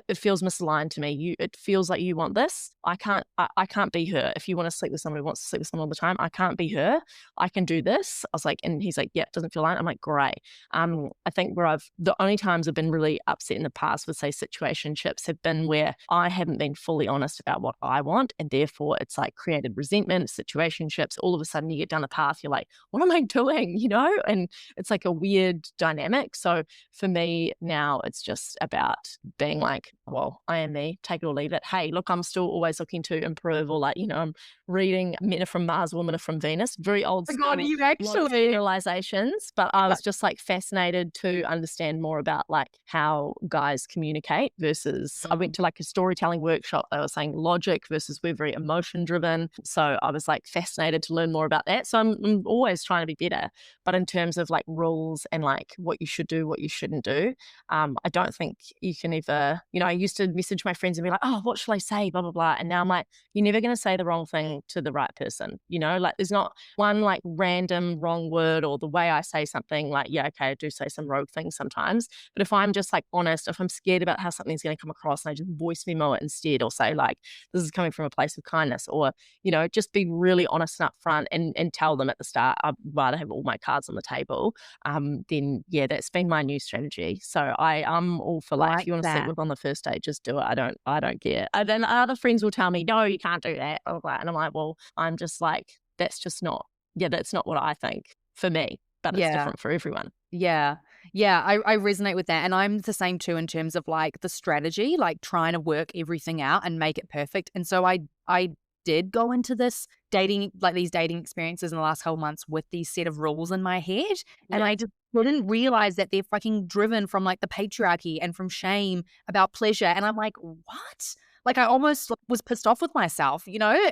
it feels misaligned to me. It feels like you want this. I can't be her. If you want to sleep with someone who wants to sleep with someone all the time, I can't be her. I can do this. I was like, and he's like, yeah, it doesn't feel aligned. I'm like, great. I think the only times I've been really upset in the past with say situationships have been where I haven't been fully honest about what I want. And therefore it's like created resentment, situationships. All of a sudden you get down the path, you're like, what am I doing? And it's like a weird dynamic. So for me now it's just about being like, well, I am me, take it or leave it. Hey, look, I'm still always looking to improve, or like, I'm reading Men Are From Mars, Women Are From Venus, very old school. Oh God, you actually generalizations, but I was just like fascinated to understand more about like how guys communicate versus I went to like a storytelling workshop. They were saying logic versus we're very emotion driven. So I was like fascinated to learn more about that. So I'm always trying to be better, but in terms of like rules and like what you should do, what you shouldn't do, I don't think you can ever, I used to message my friends and be like, oh, what shall I say? Blah, blah, blah. And now I'm like, you're never going to say the wrong thing to the right person. Like there's not one like random wrong word or the way I say something like, yeah, okay, I do say some rogue things sometimes. But if I'm just like honest, if I'm scared about how something's going to come across and I just voice memo it instead or say like, this is coming from a place of kindness or, just be really honest and upfront and tell them at the start, I'd rather have all my cards on the table. Then yeah, that's been my new strategy. So I'm all for like if you want to sit with on the first date, just do it. I don't care. And then other friends will tell me, no, you can't do that. And I'm like, well, I'm just like, that's not what I think for me, but it's different for everyone. Yeah. Yeah, I resonate with that. And I'm the same too in terms of like the strategy, like trying to work everything out and make it perfect. And so I did go into this dating, like these dating experiences in the last couple months with these set of rules in my head. And I just didn't realize that they're fucking driven from like the patriarchy and from shame about pleasure. And I'm like, what? Like I almost was pissed off with myself,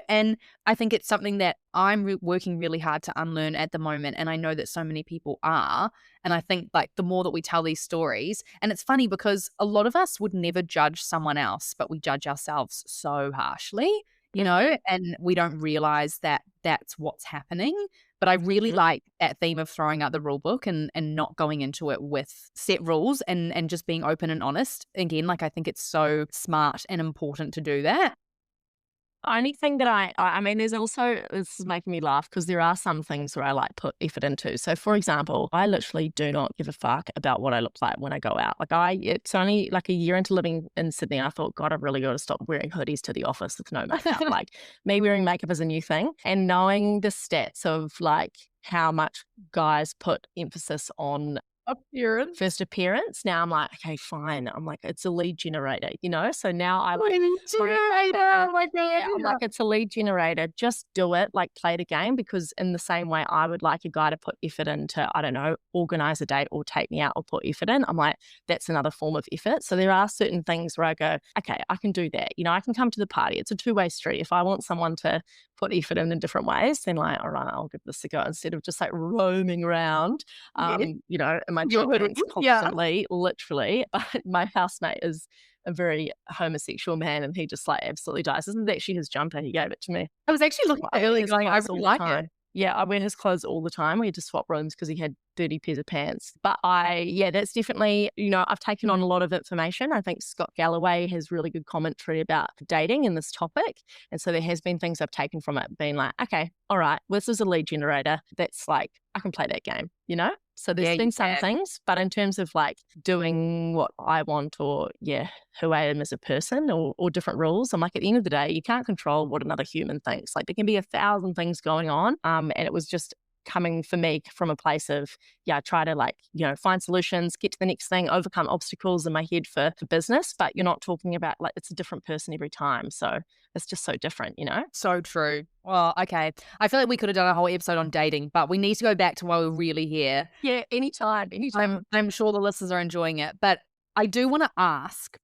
and I think it's something that I'm working really hard to unlearn at the moment. And I know that so many people are. And I think like the more that we tell these stories, and it's funny because a lot of us would never judge someone else, but we judge ourselves so harshly, and we don't realize that that's what's happening. But I really like that theme of throwing out the rule book and not going into it with set rules and just being open and honest. Again, like I think it's so smart and important to do that. Only thing that I mean, there's also, this is making me laugh because there are some things where I like put effort into. So for example, I literally do not give a fuck about what I look like when I go out. Like it's only like a year into living in Sydney, I thought, God, I've really got to stop wearing hoodies to the office with no makeup. Like me wearing makeup is a new thing. And knowing the stats of like how much guys put emphasis on first appearance. Now I'm like, okay, fine. I'm like, it's a lead generator, So now I like lead generator. Like that. I'm like, it's a lead generator. Just do it. Like play the game, because in the same way I would like a guy to put effort into, I don't know, organize a date or take me out or put effort in. I'm like, that's another form of effort. So there are certain things where I go, okay, I can do that. I can come to the party. It's a two-way street. If I want someone to put effort in different ways, then like, all right, I'll give this a go instead of just like roaming around, in in my You're pants yeah. constantly, literally. But my housemate is a very homosexual man, and he just like absolutely dies. This is actually his jumper. He gave it to me. I was actually looking at it earlier going, I really like it. Yeah, I wear his clothes all the time. We had to swap rooms because he had dirty pairs of pants. But that's definitely, I've taken on a lot of information. I think Scott Galloway has really good commentary about dating in this topic. And so there has been things I've taken from it, being like, okay, all right, this is a lead generator. That's like, I can play that game, So there's been some things, but in terms of like doing what I want or who I am as a person or different rules, I'm like, at the end of the day, you can't control what another human thinks. Like there can be 1,000 things going on. And it was just coming for me from a place of, try to like, find solutions, get to the next thing, overcome obstacles in my head for business. But you're not talking about like, it's a different person every time. So it's just so different, So true. Well, okay. I feel like we could have done a whole episode on dating, but we need to go back to why we're really here. Yeah, anytime. I'm sure the listeners are enjoying it. But I do want to ask,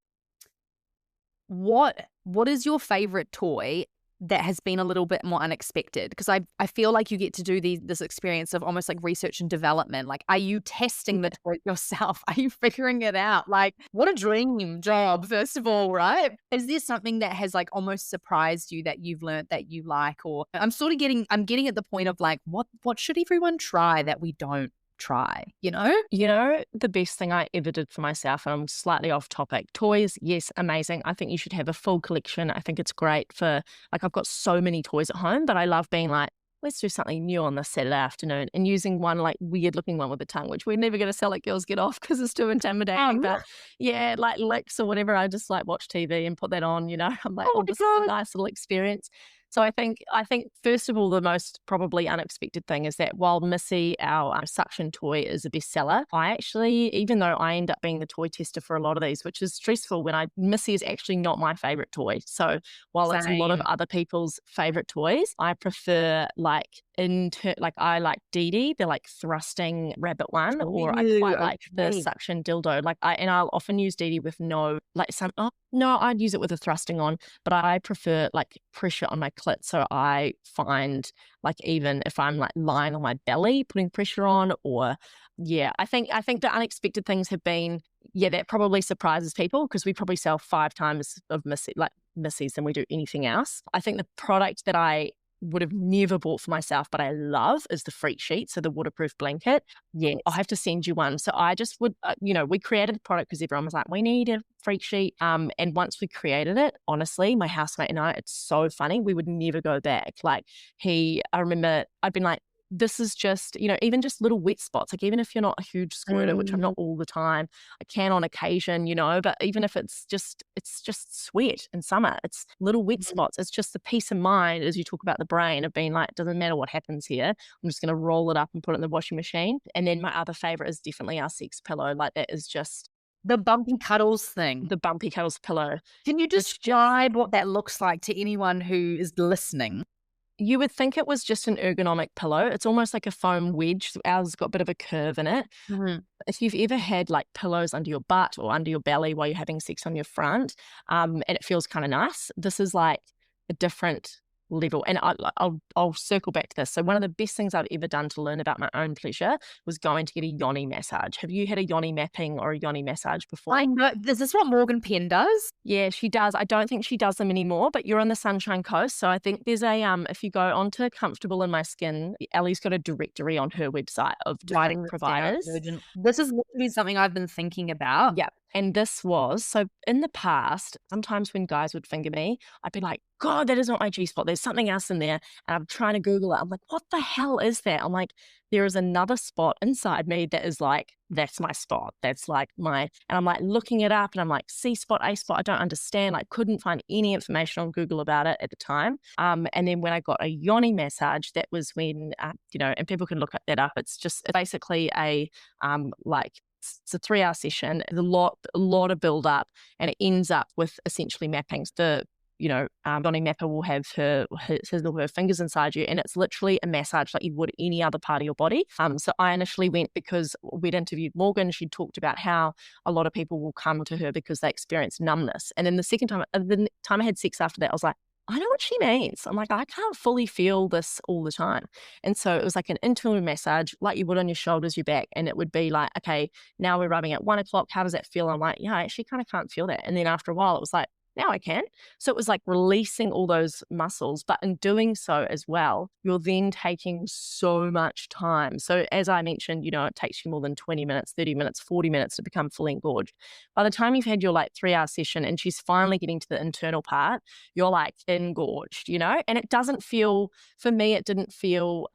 what is your favorite toy that has been a little bit more unexpected? Because I feel like you get to do this experience of almost like research and development. Like, are you testing the toy yourself? Are you figuring it out? Like, what a dream job, first of all, right? Is there something that has like almost surprised you that you've learned that you like? Or I'm getting at the point of like, what should everyone try that we don't try, the best thing I ever did for myself, and I'm slightly off topic, toys, yes, amazing. I think you should have a full collection. I think it's great for, like, I've got so many toys at home, but I love being like, let's do something new on this Saturday afternoon, and using one like weird looking one with a tongue, which we're never going to sell at Girls Get Off because it's too intimidating. But like Licks or whatever, I just like watch TV and put that on, I'm like, this is a nice little experience. So I think first of all, the most probably unexpected thing is that while Missy, our suction toy, is a bestseller, I actually, even though I end up being the toy tester for a lot of these, which is stressful Missy is actually not my favorite toy. So while it's a lot of other people's favorite toys, I prefer I like Dee Dee, the like thrusting rabbit one, or I quite like the suction dildo. I'll often use Dee Dee with I'd use it with a thrusting on, but I prefer like pressure on my clit. So I find like even if I'm like lying on my belly, putting pressure on, or I think the unexpected things have been that probably surprises people because we probably sell 5 times of Missy's than we do anything else. I think the product that I would have never bought for myself, but I love is the Freak Sheet, so the waterproof blanket. Yeah, I'll have to send you one. So I just would, we created the product because everyone was like, we need a Freak Sheet. And once we created it, honestly, my housemate and I, it's so funny. We would never go back. I remember I'd been like, this is just, even just little wet spots. Like even if you're not a huge squirter, which I'm not all the time, I can on occasion, but even if it's just sweat in summer, it's little wet spots. It's just the peace of mind as you talk about the brain of being like, doesn't matter what happens here. I'm just going to roll it up and put it in the washing machine. And then my other favorite is definitely our sex pillow. Like that is just the bumpy cuddles thing. The bumpy cuddles pillow. Can you describe what that looks like to anyone who is listening? You would think it was just an ergonomic pillow. It's almost like a foam wedge. Ours has got a bit of a curve in it. Mm-hmm. If you've ever had like pillows under your butt or under your belly while you're having sex on your front, and it feels kind of nice, this is like a different level. And I'll circle back to this. So one of the best things I've ever done to learn about my own pleasure was going to get a yoni massage. Have you had a yoni mapping or a yoni massage before? I know. Is this what Morgan Penn does? Yeah, she does. I don't think she does them anymore, but you're on the Sunshine Coast. So I think there's if you go onto Comfortable in My Skin, Ellie's got a directory on her website of different providers. This is literally something I've been thinking about. Yeah. And this was, so in the past, sometimes when guys would finger me, I'd be like, God, that is not my G-spot. There's something else in there. And I'm trying to Google it. I'm like, what the hell is that? I'm like, there is another spot inside me that is like, that's my spot. That's like and I'm like looking it up and I'm like, C spot, A spot, I don't understand. I couldn't find any information on Google about it at the time. And then when I got a yoni massage, that was when, and people can look that up. It's basically it's a 3-hour session, a lot of build up, and it ends up with essentially mappings. The yoni mapper will have his or her fingers inside you, and it's literally a massage like you would any other part of your body. So I initially went because we'd interviewed Morgan. She talked about how a lot of people will come to her because they experience numbness. And then the time I had sex after that, I was like, I know what she means. I'm like, I can't fully feel this all the time. And so it was like an internal massage, like you would on your shoulders, your back. And it would be like, okay, now we're rubbing at 1 o'clock. How does that feel? I'm like, yeah, I actually kind of can't feel that. And then after a while, it was like, now I can. So it was like releasing all those muscles. But in doing so as well, you're then taking so much time. So as I mentioned, it takes you more than 20 minutes, 30 minutes, 40 minutes to become fully engorged. By the time you've had your like 3-hour session and she's finally getting to the internal part, you're like engorged, and it doesn't feel, for me, it didn't feel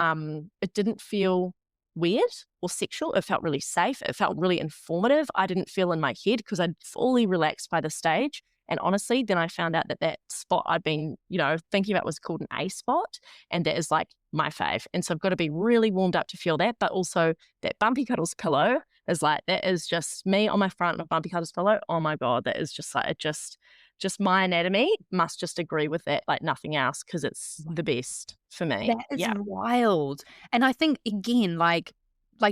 weird or sexual. It felt really safe. It felt really informative. I didn't feel in my head because I'd fully relaxed by the stage. And honestly, then I found out that spot I'd been, thinking about was called an A spot. And that is like my fave. And so I've got to be really warmed up to feel that. But also that Bumpy Cuddles pillow is like, that is just me on my front, my Bumpy Cuddles pillow. Oh my God, that is just like, just my anatomy must just agree with that like nothing else because it's the best for me. That is Yeah. wild. And I think, again, like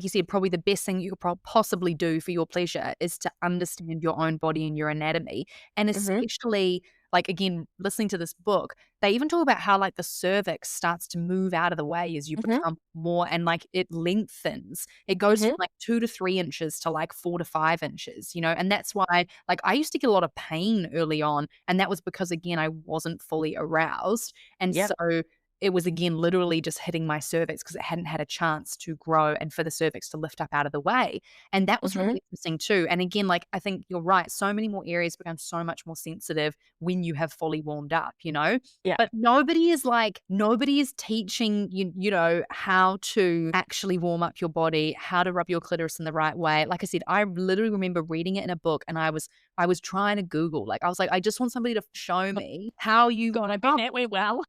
you said, probably the best thing you could possibly do for your pleasure is to understand your own body and your anatomy. And especially, like, again, listening to this book, they even talk about how, like, the cervix starts to move out of the way as you become more, and, like, it lengthens. It goes from, like, 2 to 3 inches to, like, 4 to 5 inches, and that's why, like, I used to get a lot of pain early on, and that was because, again, I wasn't fully aroused. And so it was, again, literally just hitting my cervix because it hadn't had a chance to grow and for the cervix to lift up out of the way. And that was really interesting too. And again, like, I think you're right. So many more areas become so much more sensitive when you have fully warmed up, Yeah. But nobody is teaching you, how to actually warm up your body, how to rub your clitoris in the right way. Like I said, I literally remember reading it in a book and I was trying to Google. Like, I was like, I just want somebody to show me how you God, I bet that went well.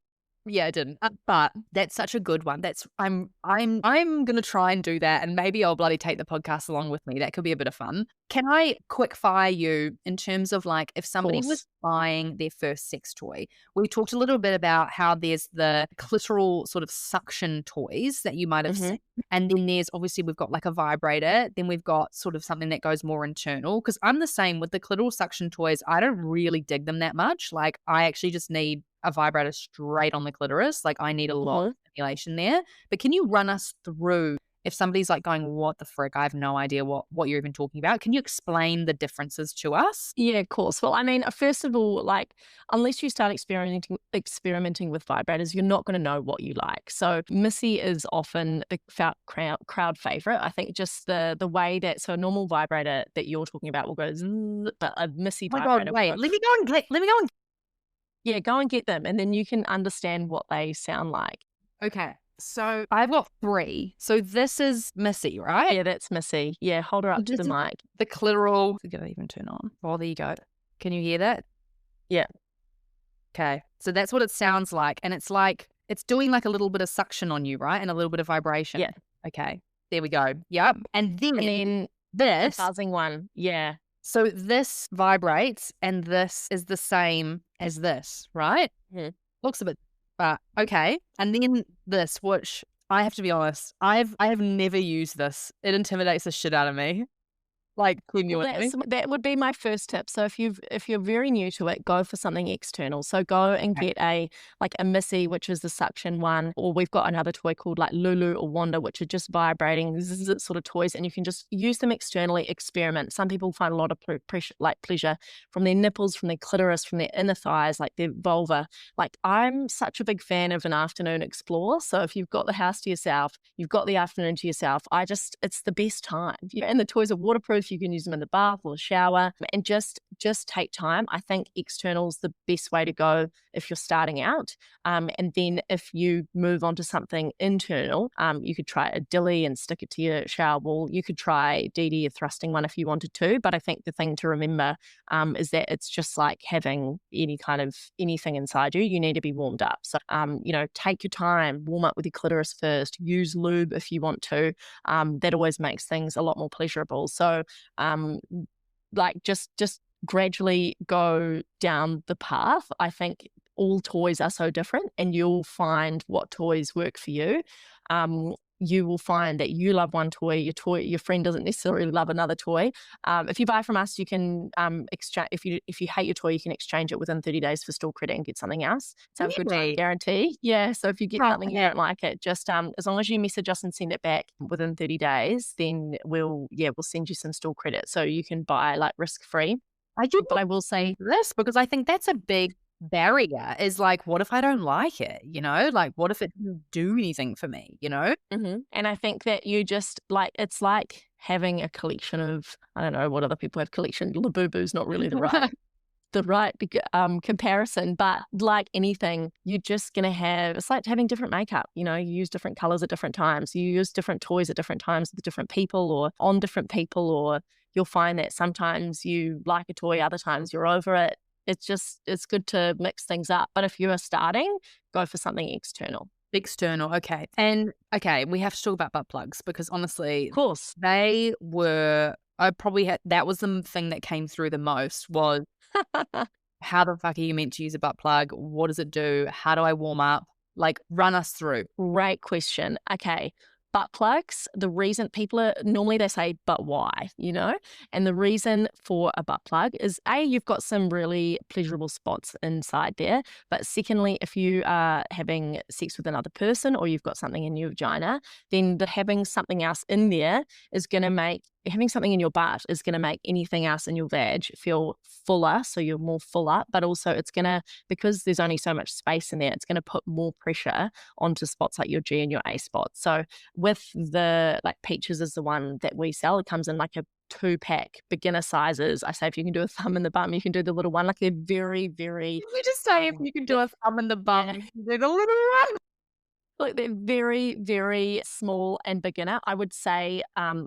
Yeah, I didn't. But that's such a good one. I'm gonna try and do that, and maybe I'll bloody take the podcast along with me. That could be a bit of fun. Can I quick fire you in terms of, like, if somebody was buying their first sex toy? We talked a little bit about how there's the clitoral sort of suction toys that you might have seen. And then there's, obviously, we've got like a vibrator. Then we've got sort of something that goes more internal. Because I'm the same with the clitoral suction toys. I don't really dig them that much. Like, I actually just need a vibrator straight on the clitoris. Like, I need a lot of stimulation there. But can you run us through, if somebody's like going, what the frick? I have no idea what you're even talking about. Can you explain the differences to us? Yeah, of course. Well, I mean, first of all, like, unless you start experimenting with vibrators, you're not going to know what you like. So Missy is often the crowd favorite. I think just the way that, so a normal vibrator that you're talking about will go zzz, but a Missy vibrator. God, wait, let me go and yeah, go and get them, and then you can understand what they sound like. Okay. So I've got 3. So this is Missy, right? Yeah, that's Missy. Yeah, hold her up to the mic. The clitoral. Did it even turn on? Oh, there you go. Can you hear that? Yeah. Okay. So that's what it sounds like. And it's like, it's doing like a little bit of suction on you, right? And a little bit of vibration. Yeah. Okay. There we go. Yep. And then this. The buzzing one. Yeah. So this vibrates and this is the same as this, right? Looks a bit, but okay. And then this, which I have to be honest, I have never used this. It intimidates the shit out of me. Like, genuinely. Well, that would be my first tip. So if you're very new to it, go for something external. So go and get a Missy, which is the suction one, or we've got another toy called like Lulu or Wanda, which are just vibrating sort of toys, and you can just use them externally, experiment. Some people find a lot of pleasure from their nipples, from their clitoris, from their inner thighs, like their vulva. Like, I'm such a big fan of an afternoon explore. So if you've got the house to yourself, you've got the afternoon to yourself, it's the best time. And the toys are waterproof. You can use them in the bath or the shower, and just take time. I think external is the best way to go if you're starting out. And then if you move on to something internal, you could try a dilly and stick it to your shower wall. You could try DD, a thrusting one, if you wanted to. But I think the thing to remember is that it's just like having anything inside you. You need to be warmed up. So, take your time, warm up with your clitoris first, use lube if you want to. That always makes things a lot more pleasurable. So, just gradually go down the path. I think all toys are so different, and you'll find what toys work for you. you will find that you love one toy, your friend doesn't necessarily love another toy. If you buy from us, you can exchange. If you hate your toy, you can exchange it within 30 days for store credit and get something else. So a good time guarantee. Yeah. So if you get something you don't like it, just as long as you message us and send it back within 30 days, then we'll send you some store credit so you can buy like risk-free. But I will say this, because I think that's a big barrier, is like, what if I don't like it? Like, what if it doesn't do anything for me? And I think that you just like, it's like having a collection of, I don't know what other people have collection. Labubu's not really the right comparison, but like anything, you're just gonna have, it's like having different makeup. You use different colors at different times. You use different toys at different times with different people or on different people, or you'll find that sometimes you like a toy, other times you're over it. It's good to mix things up. But if you are starting, go for something external. Okay. And okay, we have to talk about butt plugs, because honestly, Of course, that was the thing that came through the most, was how the fuck are you meant to use a butt plug? What does it do? How do I warm up? Like, run us through. Great question. Okay. Butt plugs, the reason people are normally, they say, but why, And the reason for a butt plug is you've got some really pleasurable spots inside there. But secondly, if you are having sex with another person or you've got something in your vagina, then having something else in there is going to make, having something in your butt is going to make anything else in your vag feel fuller. So you're more full up, but also it's going to, because there's only so much space in there, it's going to put more pressure onto spots like your G and your A spots. So with the, like, Peaches is the one that we sell. It comes in like a 2-pack, beginner sizes. I say if you can do a thumb in the bum, you can do the little one. Like, they're very, very. We just say if you can do a thumb in the bum, you can do the little one. Like, they're very, very small and beginner. I would say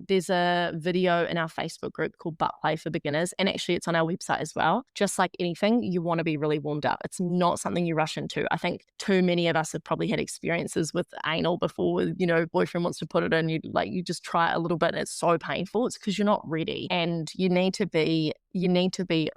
there's a video in our Facebook group called Butt Play for Beginners, and actually it's on our website as well. Just like anything, you want to be really warmed up. It's not something you rush into. I think too many of us have probably had experiences with anal before, boyfriend wants to put it in, you just try it a little bit and it's so painful. It's because you're not ready, and you need to be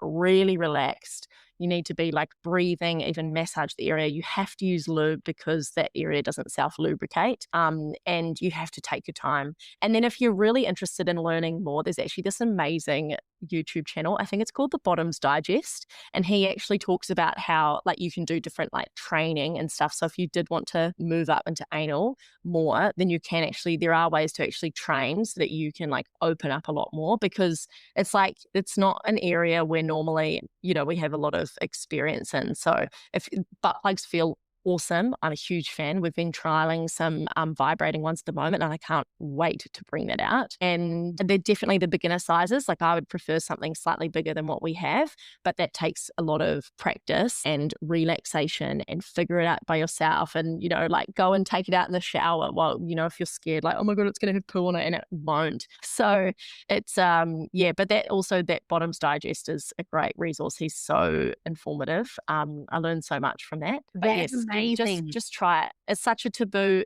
really relaxed. You need to be like breathing, even massage the area. You have to use lube because that area doesn't self-lubricate. And you have to take your time. And then if you're really interested in learning more, there's actually this amazing YouTube channel. I think it's called The Bottoms Digest. And he actually talks about how like you can do different like training and stuff. So if you did want to move up into anal more, then you can actually, there are ways to actually train so that you can like open up a lot more, because it's like, it's not an area where normally, we have a lot of experience in. So if butt plugs feel awesome, I'm a huge fan. We've been trialing some vibrating ones at the moment, and I can't wait to bring that out. And they're definitely the beginner sizes. Like, I would prefer something slightly bigger than what we have, but that takes a lot of practice and relaxation and figure it out by yourself. And, like, go and take it out in the shower while, if you're scared, like, oh my God, it's going to have poo on it, and it won't. So it's, but that Bottoms Digest is a great resource. He's so informative. I learned so much from that. That's amazing. Just try it. It's such a taboo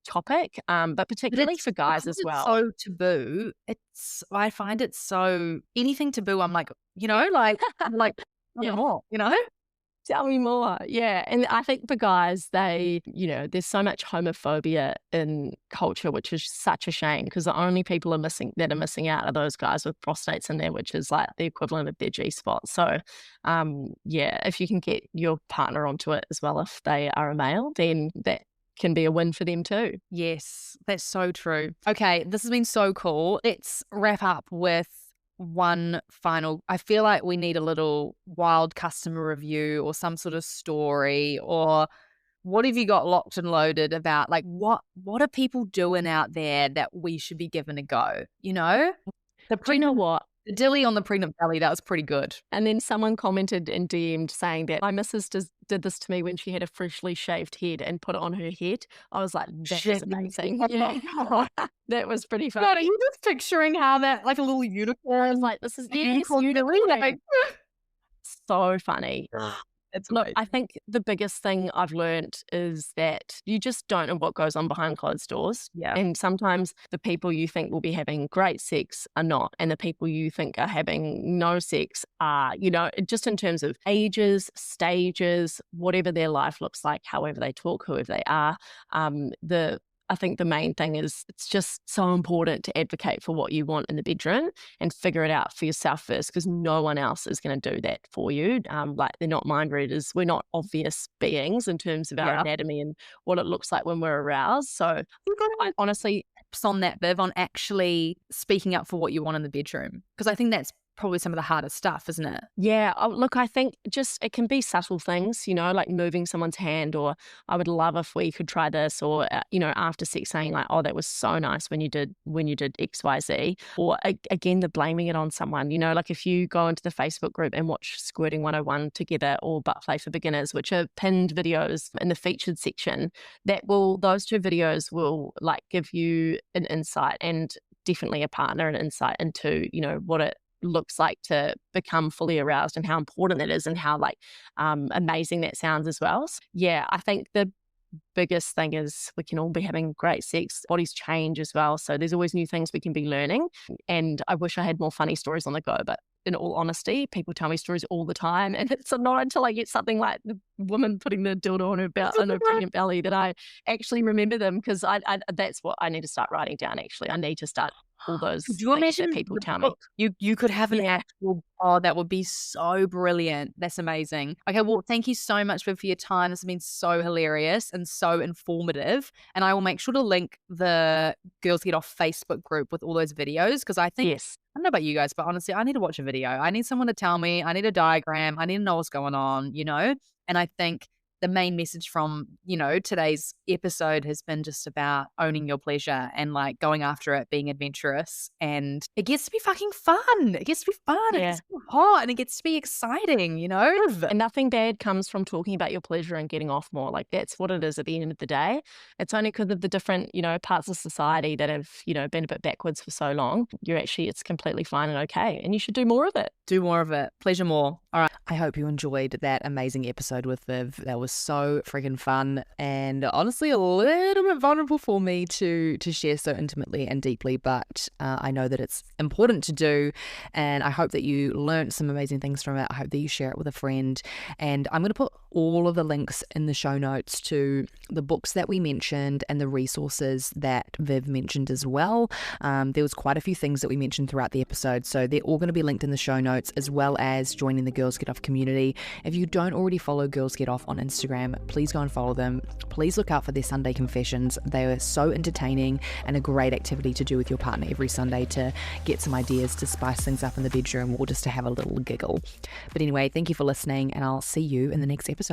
topic, but particularly for guys as well. So taboo. I find it so, anything taboo, I'm like, I'm like, more, Tell me more. Yeah. And I think for guys, there's so much homophobia in culture, which is such a shame, because the only people that are missing out are those guys with prostates in there, which is like the equivalent of their G spot. So, if you can get your partner onto it as well, if they are a male, then that can be a win for them too. Yes, that's so true. Okay, this has been so cool. Let's wrap up with one final. I feel like we need a little wild customer review or some sort of story, or what have you got locked and loaded about, like, what are people doing out there that we should be giving a go? Do you know what? The dilly on the pregnant belly, that was pretty good. And then someone commented and DM'd saying that my missus did this to me when she had a freshly shaved head and put it on her head. I was like, that was amazing. Yeah. That was pretty fun. God, are you just picturing how that, like a little unicorn? I was like, this is so funny. Look, I think the biggest thing I've learned is that you just don't know what goes on behind closed doors. Yeah. And sometimes the people you think will be having great sex are not. And the people you think are having no sex are, just in terms of ages, stages, whatever their life looks like, however they talk, whoever they are, I think the main thing is it's just so important to advocate for what you want in the bedroom and figure it out for yourself first, because no one else is going to do that for you. Like, they're not mind readers. We're not obvious beings in terms of our anatomy and what it looks like when we're aroused. So I honestly, on that, Viv, on actually speaking up for what you want in the bedroom, because I think that's probably some of the hardest stuff, isn't it? yeah, look, I think just it can be subtle things, like moving someone's hand, or I would love if we could try this, or after sex saying like, oh, that was so nice when you did XYZ, or again, the blaming it on someone. Like if you go into the Facebook group and watch Squirting 101 together, or Butt Play for Beginners, which are pinned videos in the featured section, those two videos will like give you an insight, and definitely a partner an insight into what it looks like to become fully aroused and how important that is, and how like amazing that sounds as well. So, yeah, I think the biggest thing is we can all be having great sex. Bodies change as well, so there's always new things we can be learning. And I wish I had more funny stories on the go, but in all honesty, people tell me stories all the time, and it's not until I get something like the woman putting the dildo on her pregnant belly that I actually remember them, because I that's what I need to start writing down. Actually, I need to start all those Could you imagine that people tell me. You could have an actual, that would be so brilliant. That's amazing. Okay, well, thank you so much for your time. This has been so hilarious and so informative. And I will make sure to link the Girls Get Off Facebook group with all those videos, because I think, yes, I don't know about you guys, but honestly, I need to watch a video. I need someone to tell me. I need a diagram. I need to know what's going on, And I think the main message from, today's episode has been just about owning your pleasure and like going after it, being adventurous. And it gets to be fucking fun. It gets to be fun. Yeah. It gets to be hot, and it gets to be exciting, And nothing bad comes from talking about your pleasure and getting off more. Like, that's what it is at the end of the day. It's only because of the different, parts of society that have, been a bit backwards for so long. It's completely fine and okay. And you should do more of it. Do more of it. Pleasure more. All right. I hope you enjoyed that amazing episode with Viv. That was so freaking fun, and honestly a little bit vulnerable for me to share so intimately and deeply, but I know that it's important to do, and I hope that you learned some amazing things from it. I hope that you share it with a friend, and I'm going to put all of the links in the show notes to the books that we mentioned and the resources that Viv mentioned as well. There was quite a few things that we mentioned throughout the episode, so they're all going to be linked in the show notes, as well as joining the Girls Get Off community. If you don't already follow Girls Get Off on Instagram, please go and follow them. Please look out for their Sunday confessions. They are so entertaining and a great activity to do with your partner every Sunday to get some ideas to spice things up in the bedroom, or just to have a little giggle. But anyway, thank you for listening, and I'll see you in the next episode.